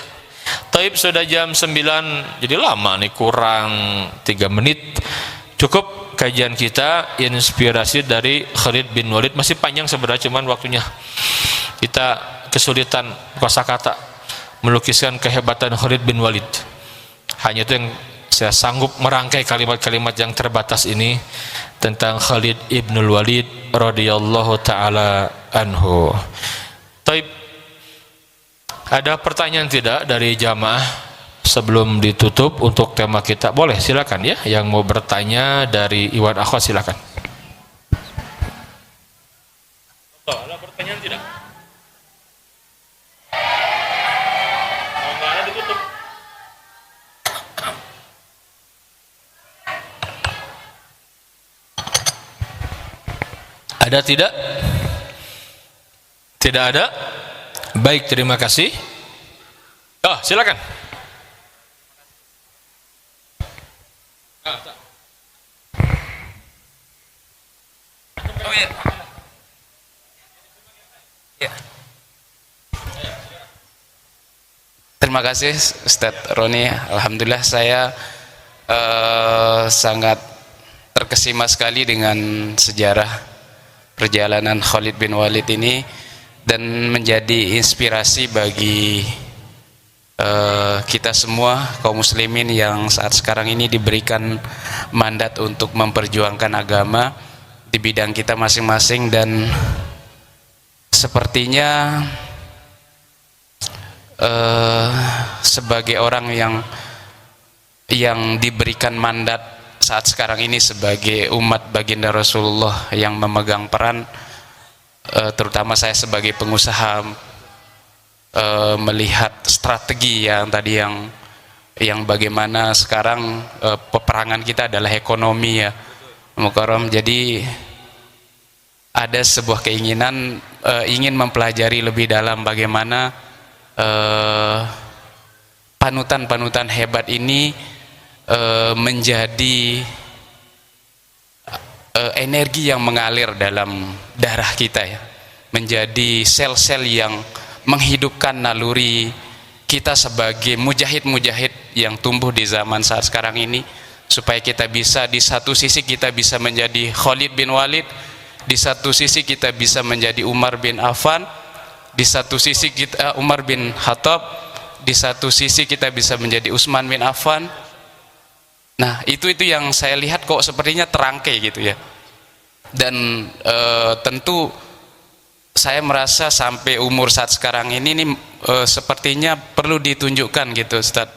Taib, sudah jam 9, jadi lama nih, kurang 3 menit. Cukup kajian kita inspirasi dari Khalid bin Walid. Masih panjang sebenarnya, cuman waktunya kita kesulitan kosakata melukiskan kehebatan Khalid bin Walid. Hanya itu yang saya sanggup merangkai kalimat-kalimat yang terbatas ini tentang Khalid ibn Walid radhiyallahu taala anhu. Taib, ada pertanyaan tidak dari jamaah sebelum ditutup untuk tema kita? Boleh, silakan ya. Yang mau bertanya dari Iwan Akhwat, silakan. Ada pertanyaan tidak? Kalau nggak ada, ditutup. Ada tidak? Tidak ada? Baik, terima kasih. Oh, silakan. Oh ya. Ya. Terima kasih Ustadz Roni. Alhamdulillah saya sangat terkesima sekali dengan sejarah perjalanan Khalid bin Walid ini dan menjadi inspirasi bagi kita semua kaum muslimin yang saat sekarang ini diberikan mandat untuk memperjuangkan agama di bidang kita masing-masing. Dan sepertinya sebagai orang yang diberikan mandat saat sekarang ini sebagai umat baginda Rasulullah yang memegang peran, terutama saya sebagai pengusaha, melihat strategi yang tadi yang bagaimana sekarang peperangan kita adalah ekonomi ya Mukarram. Jadi ada sebuah keinginan ingin mempelajari lebih dalam bagaimana panutan-panutan hebat ini menjadi energi yang mengalir dalam darah kita ya, menjadi sel-sel yang menghidupkan naluri kita sebagai mujahid-mujahid yang tumbuh di zaman saat sekarang ini, supaya kita bisa, di satu sisi kita bisa menjadi Khalid bin Walid, di satu sisi kita bisa menjadi Umar bin Affan, di satu sisi kita Umar bin Khattab, di satu sisi kita bisa menjadi Utsman bin Affan. Nah, itu yang saya lihat kok sepertinya terangkai gitu ya. Dan tentu saya merasa sampai umur saat sekarang ini sepertinya perlu ditunjukkan gitu Ustaz,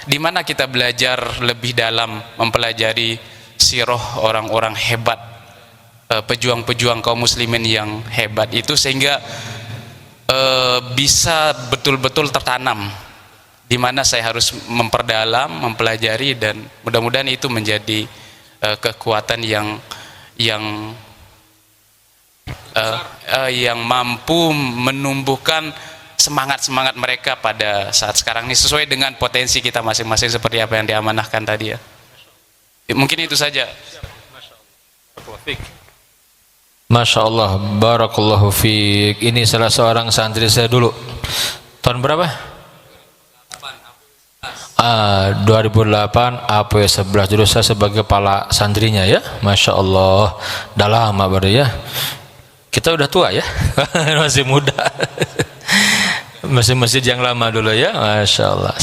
di mana kita belajar lebih dalam mempelajari sirah orang-orang hebat, pejuang-pejuang kaum muslimin yang hebat itu, sehingga bisa betul-betul tertanam di mana saya harus memperdalam, mempelajari, dan mudah-mudahan itu menjadi kekuatan yang mampu menumbuhkan semangat mereka pada saat sekarang ini sesuai dengan potensi kita masing-masing seperti apa yang diamanahkan tadi ya. Mungkin itu saja. Masya Allah, barakallahu fiik. Ini salah seorang santri saya dulu. Tahun berapa? 2008 AP11. Dulu saya sebagai kepala santrinya ya. Masya Allah, dah lama berarti ya. Kita udah tua ya. Masih muda. Masjid yang lama dulu ya. Masya Allah.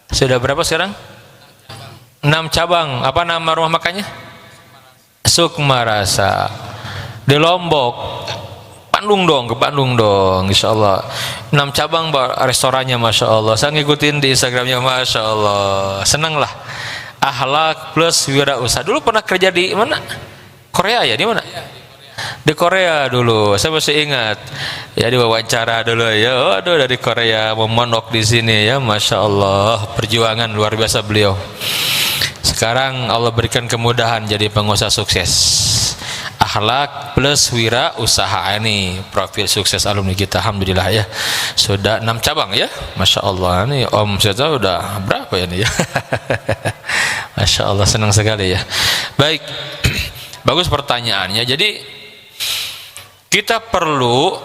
Sudah berapa sekarang? 6 cabang. Apa nama rumah makannya? Sukmarasa di Lombok. Ke Bandung dong, insya Allah. 6 cabang restorannya, masya Allah. Saya ngikutin di Instagramnya, masya Allah. Seneng lah. Akhlak plus wirausaha. Dulu pernah kerja di mana? Korea ya, di mana? Di Korea dulu, saya masih ingat. Ya diwawancara dulu ya. Aduh, dari Korea memonok di sini ya, Masya Allah, perjuangan luar biasa beliau. Sekarang Allah berikan kemudahan jadi pengusaha sukses. Akhlak plus wira usaha, ini profil sukses alumni kita, alhamdulillah ya. Sudah 6 cabang ya, Masya Allah. Ini Om saya tahu udah berapa ya nih ya. Masya Allah, senang sekali ya. Baik, bagus pertanyaannya. Jadi kita perlu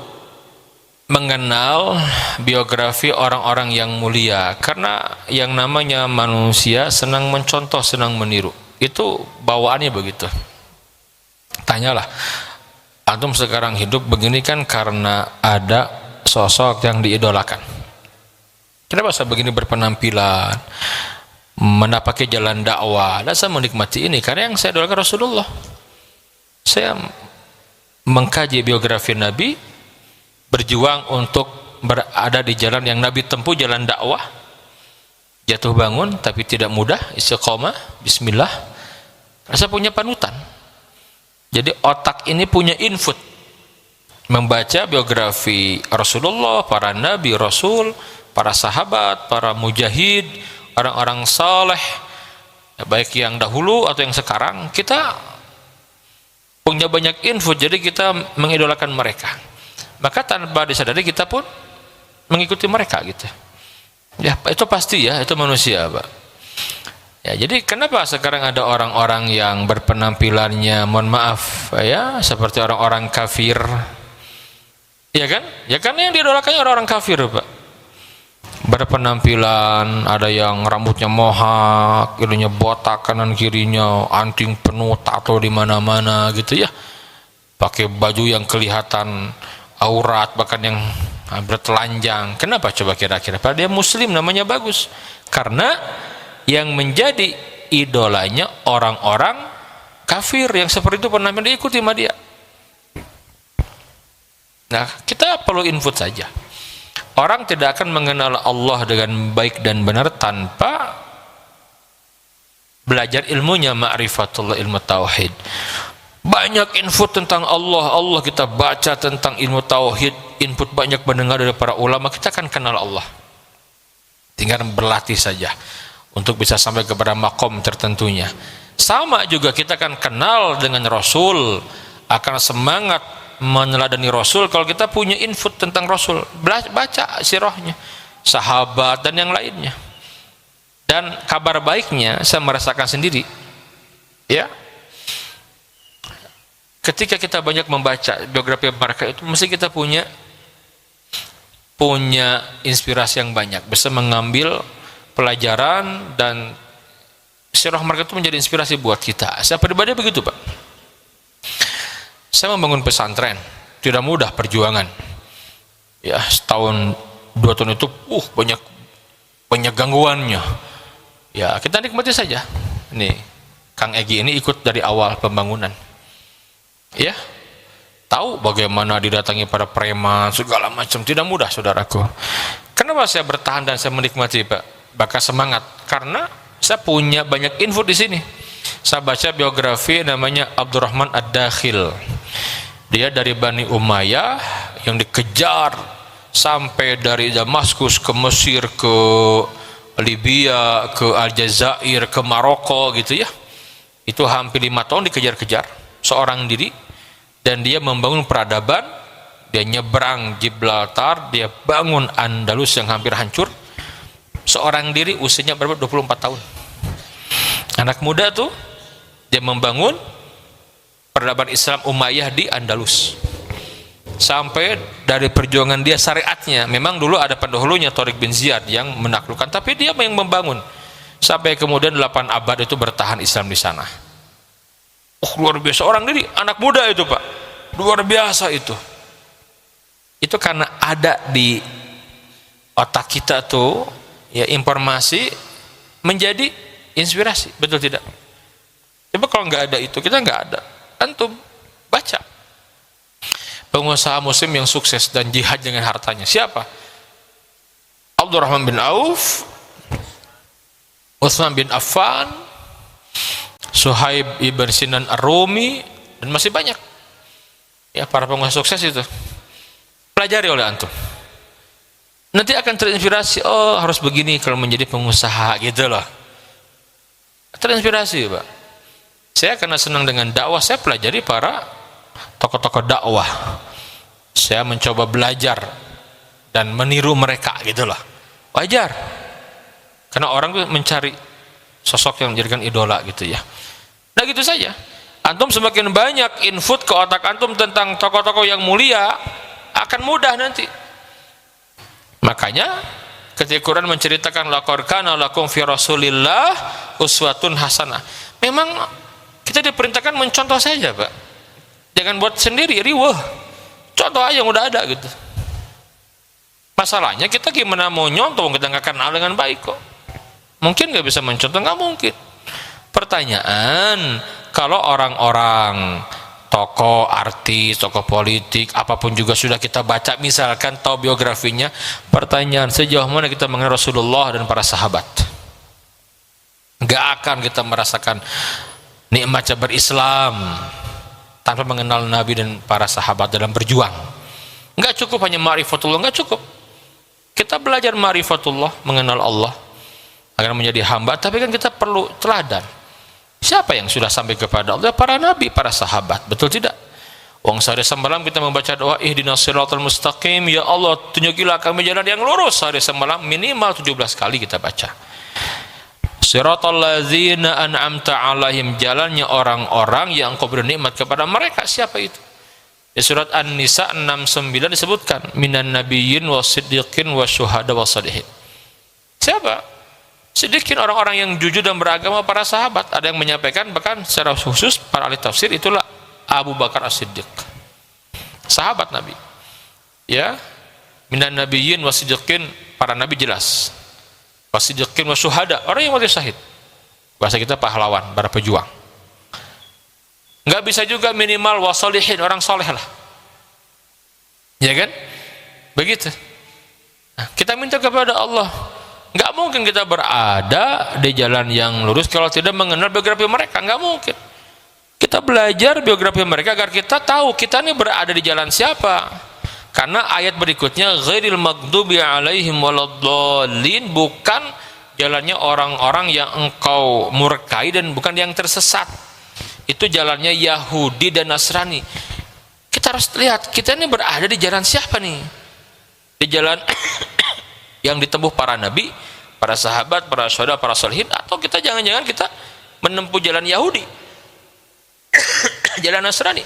mengenal biografi orang-orang yang mulia, karena yang namanya manusia senang mencontoh, senang meniru. Itu bawaannya begitu. Tanyalah, antum sekarang hidup begini kan karena ada sosok yang diidolakan. Kenapa saya begini berpenampilan, menapaki jalan dakwah, dan saya menikmati ini karena yang saya idolakan Rasulullah. Saya mengkaji biografi Nabi, berjuang untuk berada di jalan yang Nabi tempuh, jalan dakwah, jatuh bangun tapi tidak mudah, istiqomah, bismillah. Saya punya panutan. Jadi otak ini punya input, membaca biografi Rasulullah, para nabi, rasul, para sahabat, para mujahid, orang-orang saleh, baik yang dahulu atau yang sekarang. Kita punya banyak input, jadi kita mengidolakan mereka. Maka tanpa disadari kita pun mengikuti mereka gitu. Ya, itu pasti ya, itu manusia, Pak. Ya, jadi kenapa sekarang ada orang-orang yang berpenampilannya, mohon maaf ya, seperti orang-orang kafir? Ya kan? Ya karena yang diidolakannya orang-orang kafir, Pak. Berpenampilan, ada yang rambutnya mohak, hidungnya botak kanan kirinya, anting penuh, tato di mana-mana gitu ya. Pakai baju yang kelihatan aurat, bahkan yang bertelanjang. Kenapa coba kira-kira? Padahal dia muslim, namanya bagus. Karena yang menjadi idolanya orang-orang kafir yang seperti itu, pernah diikuti sama dia. Nah, kita perlu input saja. Orang tidak akan mengenal Allah dengan baik dan benar tanpa belajar ilmunya, ma'rifatullah, ilmu tauhid. Banyak input tentang Allah, Allah kita baca tentang ilmu tauhid, input banyak mendengar dari para ulama, kita akan kenal Allah. Tinggal berlatih saja untuk bisa sampai kepada makom tertentunya. Sama juga kita akan kenal dengan Rasul, akan semangat meneladani Rasul kalau kita punya input tentang Rasul, baca sirahnya, sahabat dan yang lainnya. Dan kabar baiknya saya merasakan sendiri ya, ketika kita banyak membaca biografi mereka itu, mesti kita punya inspirasi yang banyak, bisa mengambil pelajaran, dan sirah mereka itu menjadi inspirasi buat kita. Saya pribadi begitu, Pak. Saya membangun pesantren, tidak mudah perjuangan. Ya, setahun 2 tahun itu banyak gangguannya. Ya, kita nikmati saja. Nih, Kang Egi ini ikut dari awal pembangunan. Ya, tahu bagaimana didatangi para preman segala macam, tidak mudah, saudaraku. Kenapa saya bertahan dan saya menikmati, Pak? Bakal semangat karena saya punya banyak info di sini. Saya baca biografi namanya Abdurrahman Ad-Dakhil. Dia dari Bani Umayyah yang dikejar sampai dari Damaskus ke Mesir, ke Libya, ke Aljazair, ke Maroko gitu ya. Itu hampir 5 tahun dikejar-kejar seorang diri, dan dia membangun peradaban. Dia nyebrang Gibraltar, dia bangun Andalus yang hampir hancur. Seorang diri, usianya berapa? 24 tahun. Anak muda tuh, dia membangun peradaban Islam Umayyah di Andalus. Sampai dari perjuangan dia, syariatnya, memang dulu ada pendahulunya Tariq bin Ziyad yang menaklukkan, tapi dia yang membangun. Sampai kemudian 8 abad itu bertahan Islam di sana. Luar biasa, orang diri, anak muda itu, Pak. Luar biasa itu. Itu karena ada di otak kita tuh, ya, informasi menjadi inspirasi, betul tidak? Coba kalau nggak ada itu, kita nggak ada. Antum baca pengusaha muslim yang sukses dan jihad dengan hartanya, siapa? Abdurrahman bin Auf, Utsman bin Affan, Suhaib ibn Sinan Ar-Rumi, dan masih banyak Ya, para pengusaha sukses itu. Pelajari oleh antum. Nanti akan terinspirasi, oh harus begini kalau menjadi pengusaha gitu loh. Terinspirasi, Pak. Saya karena senang dengan dakwah, saya pelajari para tokoh-tokoh dakwah. Saya mencoba belajar dan meniru mereka gitu loh. Wajar. Karena orang tuh mencari sosok yang menjadikan idola gitu ya. Nah gitu saja. Antum semakin banyak input ke otak antum tentang tokoh-tokoh yang mulia, akan mudah nanti. Makanya ketika Quran menceritakan laqad kana lakum fi Rasulillah uswatun hasanah. Memang kita diperintahkan mencontoh saja, Pak. Jangan buat sendiri riweh. Contoh aja yang udah ada gitu. Masalahnya kita gimana mau nyontoh, kita nggak kenal dengan baik kok. Mungkin nggak bisa mencontoh, nggak mungkin. Pertanyaan, kalau orang-orang tokoh, artis, tokoh politik, apapun juga sudah kita baca, misalkan tahu biografinya, pertanyaan, sejauh mana kita mengenal Rasulullah dan para sahabat? Nggak akan kita merasakan nikmatnya berislam tanpa mengenal Nabi dan para sahabat dalam berjuang. Nggak cukup hanya ma'rifatullah, nggak cukup. Kita belajar ma'rifatullah, mengenal Allah agar menjadi hamba, tapi kan kita perlu teladan. Siapa yang sudah sampai kepada Allah? Para nabi, para sahabat. Betul tidak? Wong sehari semalam kita membaca doa ihdinas siratal mustaqim, ya Allah tunjukilah kami jalan yang lurus. Sehari semalam minimal 17 kali kita baca. Siratal ladzina an'amta alaihim, jalannya orang-orang yang Engkau beri nikmat kepada mereka. Siapa itu? Di surat An-Nisa 69 disebutkan minan nabiyyin wasiddiqin wasyuhada wassalihin. Siapa? Sedikit orang-orang yang jujur dan beragama, para sahabat. Ada yang menyampaikan bahkan secara khusus para ahli tafsir itulah Abu Bakar As-Siddiq, sahabat Nabi. Ya, minan nabiyyin wasiddiqin, para nabi jelas. Wasiddiqin wasyuhada, orang yang mati syahid. Bahasa kita pahlawan, para pejuang. Nggak bisa juga minimal wasalihin, orang soleh lah. Ya kan? Begitu. Nah, kita minta kepada Allah. Nggak mungkin kita berada di jalan yang lurus kalau tidak mengenal biografi mereka. Nggak mungkin. Kita belajar biografi mereka agar kita tahu kita ini berada di jalan siapa. Karena ayat berikutnya ghairil maghdubi alaihim waladdallin, bukan jalannya orang-orang yang engkau murkai dan bukan yang tersesat. Itu jalannya Yahudi dan Nasrani. Kita harus lihat kita ini berada di jalan siapa nih? Di jalan yang ditempuh para nabi, para sahabat, para syuhada, para sholihin, atau kita jangan-jangan kita menempuh jalan Yahudi, jalan Nasrani.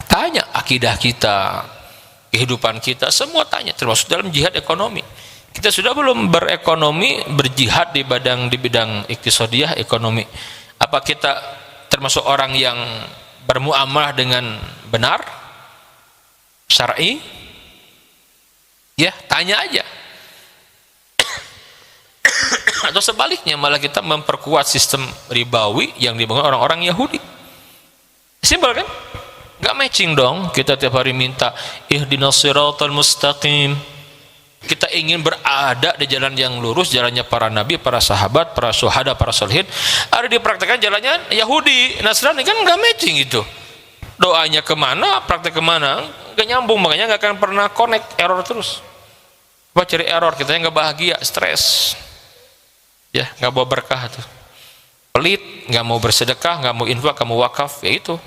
Tanya akidah kita, kehidupan kita, semua tanya, termasuk dalam jihad ekonomi. Kita sudah belum berekonomi, berjihad di bidang iktisadiyah, ekonomi. Apa kita termasuk orang yang bermuamalah dengan benar, syar'i? Ya, tanya aja. Atau sebaliknya, malah kita memperkuat sistem ribawi yang dibangun orang-orang Yahudi. Simpel kan? Gak matching dong. Kita tiap hari minta ihdinas siratal mustaqim. Kita ingin berada di jalan yang lurus, jalannya para nabi, para sahabat, para syuhada, para sholihin. Ada dipraktekkan jalannya Yahudi, Nasrani, kan gak matching itu. Doanya kemana, praktek kemana, gak nyambung. Makanya gak akan pernah connect, error terus. Apa cari error, kita yang gak bahagia, stres. Ya, gak bawa berkah tuh. Pelit, gak mau bersedekah, gak mau infak, gak mau wakaf, ya itu.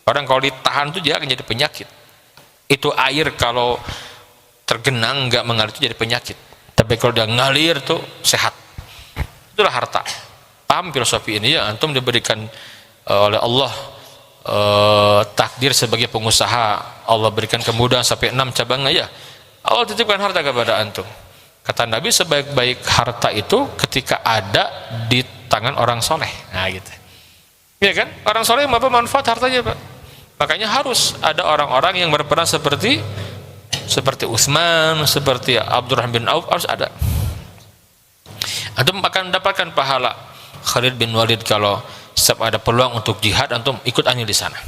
Orang kalau ditahan tuh dia akan jadi penyakit. Itu air kalau tergenang gak mengalir itu jadi penyakit. Tapi kalau dia ngalir tuh sehat. Itulah harta. Paham filosofi ini ya? Antum diberikan oleh Allah takdir sebagai pengusaha. Allah berikan kemudahan sampai 6 cabang aja. Allah titipkan harta kepada antum. Kata Nabi, sebaik-baik harta itu ketika ada di tangan orang soleh. Nah gitu. Ya kan? Orang soleh apa manfaat hartanya, Pak? Makanya harus ada orang-orang yang berperan seperti Utsman, seperti Abdurrahman bin Auf, harus ada. Antum akan mendapatkan pahala. Khalid bin Walid kalau setiap ada peluang untuk jihad, antum ikut andil di sana.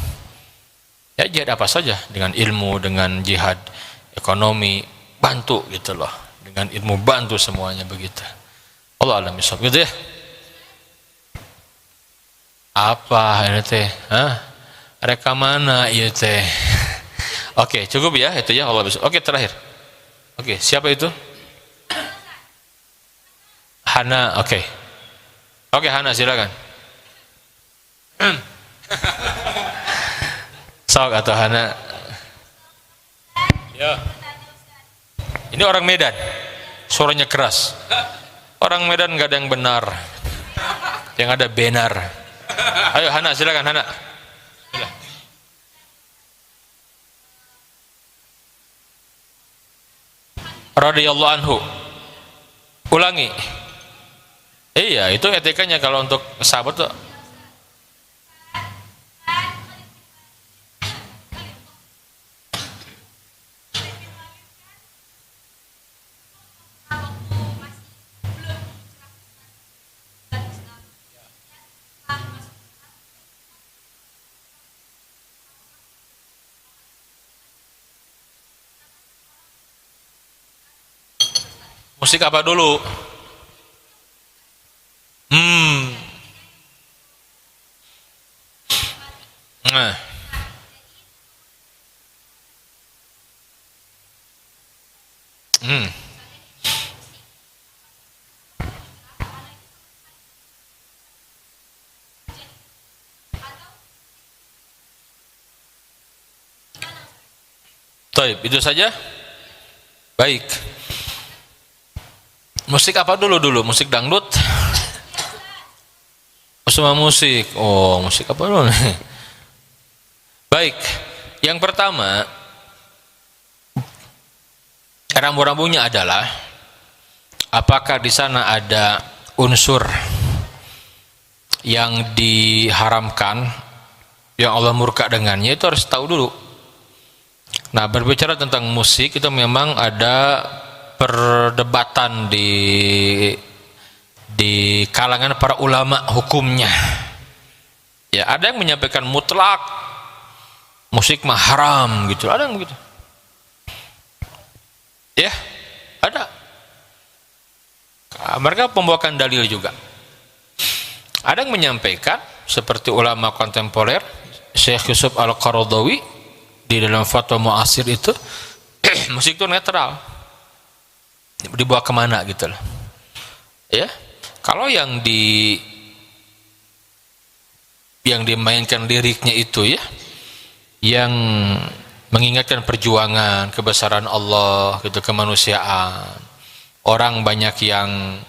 Ya, jihad apa saja, dengan ilmu, dengan jihad ekonomi, bantu gitu loh. Dengan ilmu bantu semuanya begitu. Allah alam bisawab gitu ya. Apa ini teh? Rekamana ieu teh. Oke, cukup ya itu ya Allah bisa. Oke, terakhir. Oke, siapa itu? Hana, oke. Oke, Hana silakan. Sok atau Hana. Ya. Ini orang Medan. Suaranya keras. Orang Medan nggak ada yang benar. Yang ada benar. Ayo Hana silakan Hana. Radhiyallahu anhu. Ulangi. Iya, itu etikanya kalau untuk sahabat tuh. Musik apa dulu? Nah. Taib, itu saja? Baik. Musik apa dulu? Musik dangdut? Semua musik. Oh, musik apa dulu nih? Baik. Yang pertama, rambu-rambunya adalah apakah di sana ada unsur yang diharamkan, yang Allah murka dengannya, itu harus tahu dulu. Nah, berbicara tentang musik itu memang ada perdebatan di kalangan para ulama hukumnya. Ya, ada yang menyampaikan mutlak musik mah haram gitu, ada yang begitu. Ya, ada. Mereka membawakan dalil juga. Ada yang menyampaikan seperti ulama kontemporer Syekh Yusuf Al-Qaradawi di dalam fatwa muasir itu musik itu netral, dibawa kemana gitu loh ya. Kalau yang dimainkan liriknya itu ya, yang mengingatkan perjuangan kebesaran Allah gitu, kemanusiaan, orang banyak yang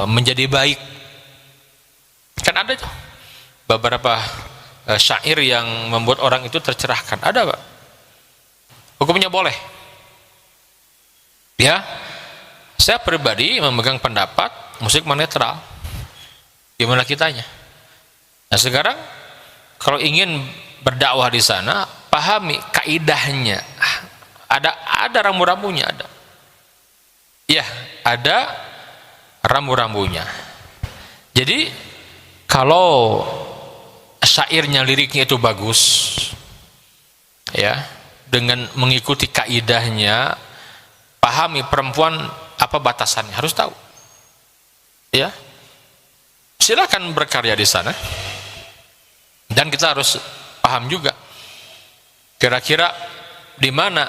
menjadi baik, kan ada tuh beberapa syair yang membuat orang itu tercerahkan, ada Pak. Hukumnya boleh ya. Saya pribadi memegang pendapat musik netral. Gimana kitanya? Nah sekarang kalau ingin berdakwah di sana, pahami kaidahnya. Ada rambu-rambunya, ada. Ya, ada rambu-rambunya. Jadi kalau syairnya, liriknya itu bagus ya, dengan mengikuti kaidahnya, pahami perempuan apa batasannya, harus tahu ya. Silakan berkarya di sana, dan kita harus paham juga kira-kira di mana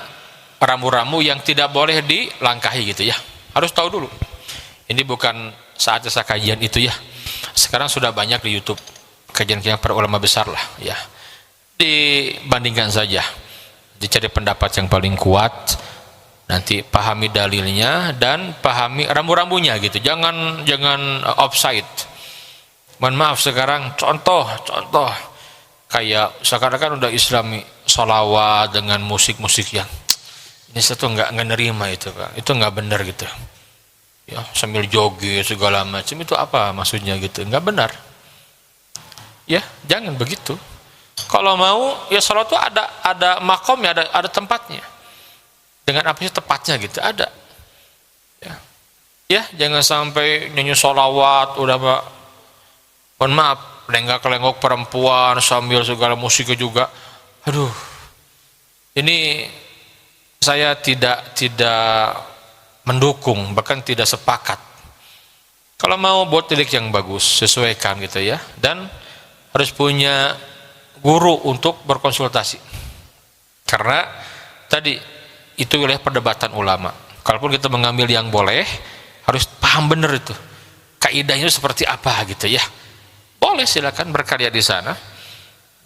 rambu-rambu yang tidak boleh dilangkahi gitu ya, harus tahu dulu. Ini bukan saatnya saya kajian itu ya, sekarang sudah banyak di YouTube kajian-kajian para ulama besar lah ya, dibandingkan saja, dicari pendapat yang paling kuat, nanti pahami dalilnya dan pahami rambu-rambunya gitu, jangan offside. Mohon maaf, sekarang contoh kayak sekarang kan udah Islami sholawat dengan musik-musik yang ini satu nggak nerima itu Pak, itu nggak benar gitu ya, sambil joget segala macam, itu apa maksudnya gitu, nggak benar ya, jangan begitu. Kalau mau ya sholat itu ada makomnya, ada tempatnya, dengan apa sih tepatnya gitu, ada ya, jangan sampai nyanyi sholawat udah Pak, mohon maaf, lenggak-lenggok perempuan sambil segala musiknya juga, aduh, ini saya tidak mendukung, bahkan tidak sepakat. Kalau mau buat lirik yang bagus, sesuaikan gitu ya, dan harus punya guru untuk berkonsultasi. Karena tadi itu wilayah perdebatan ulama. Kalaupun kita mengambil yang boleh, harus paham benar itu. Kaidahnya seperti apa gitu ya. Boleh, silakan berkarya di sana.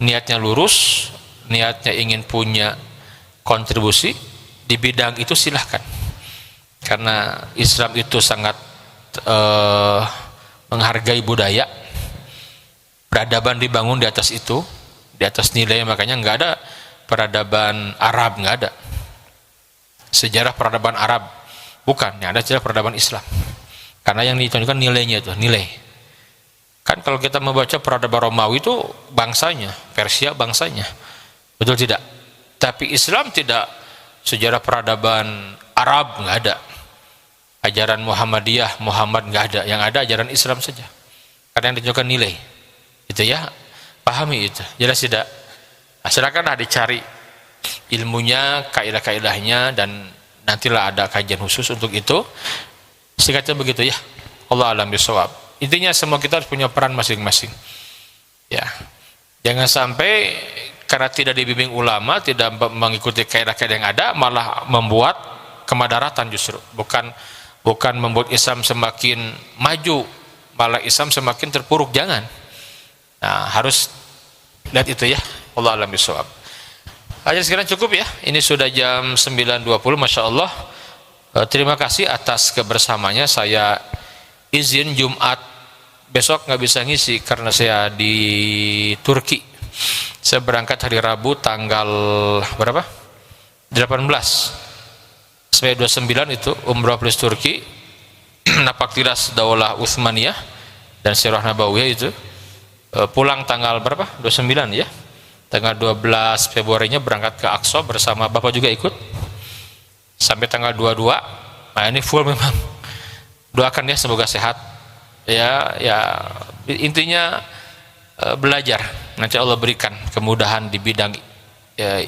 Niatnya lurus, niatnya ingin punya kontribusi di bidang itu, silahkan. Karena Islam itu sangat menghargai budaya. Peradaban dibangun di atas itu, di atas nilai, makanya nggak ada peradaban Arab, nggak ada sejarah peradaban Arab, bukan, yang ada sejarah peradaban Islam. Karena yang ditunjukkan nilainya itu, nilai. Kan kalau kita membaca peradaban Romawi itu bangsanya, Persia bangsanya, betul tidak? Tapi Islam tidak, sejarah peradaban Arab nggak ada, ajaran Muhammadiyah, Muhammad nggak ada, yang ada ajaran Islam saja. Karena yang ditunjukkan nilai, itu ya, pahami itu, jelas tidak? Nah, silakanlah dicari ilmunya, kaidah-kaidahnya, dan nantilah ada kajian khusus untuk itu. Singkatnya begitu ya. Allah alam bisawab. Intinya semua kita harus punya peran masing-masing. Ya, jangan sampai karena tidak dibimbing ulama, tidak mengikuti kaidah-kaidah yang ada, malah membuat kemadaratan justru. Bukan membuat Islam semakin maju, malah Islam semakin terpuruk. Jangan. Nah, harus lihat itu ya. Allah alam bisawab. Aja sekarang cukup ya. Ini sudah jam 9.20, Masya Allah. Terima kasih atas kebersamanya. Saya izin Jumat besok nggak bisa ngisi karena saya di Turki. Saya berangkat hari Rabu tanggal berapa? 18 sampai 29 itu umrah plus Turki. Napaktiras Daulah Utsmaniyah dan Sirah Nabawiyah itu. Pulang tanggal berapa? 29 ya. Tanggal 12 Februarinya berangkat ke Aqsa bersama Bapak juga ikut sampai tanggal 22. Nah ini full memang. Doakan ya semoga sehat ya, intinya belajar, nanti Allah berikan kemudahan di bidang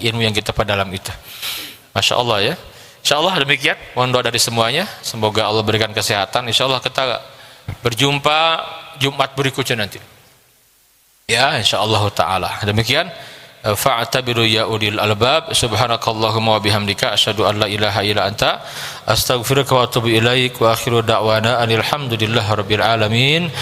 ilmu yang kita pada dalam itu. Masya Allah ya. Insya Allah demikian, mohon doa dari semuanya, semoga Allah berikan kesehatan. Insya Allah kita berjumpa Jumat berikutnya nanti ya, insya Allah ta'ala. Demikian, fa'tabiru ya ulil albab. Subhanakallahumma wa bihamdika asyhadu an la ilaha illa anta astaghfiruka wa atubu ilaik wa akhiru da'wana alhamdulillahi rabbil alamin.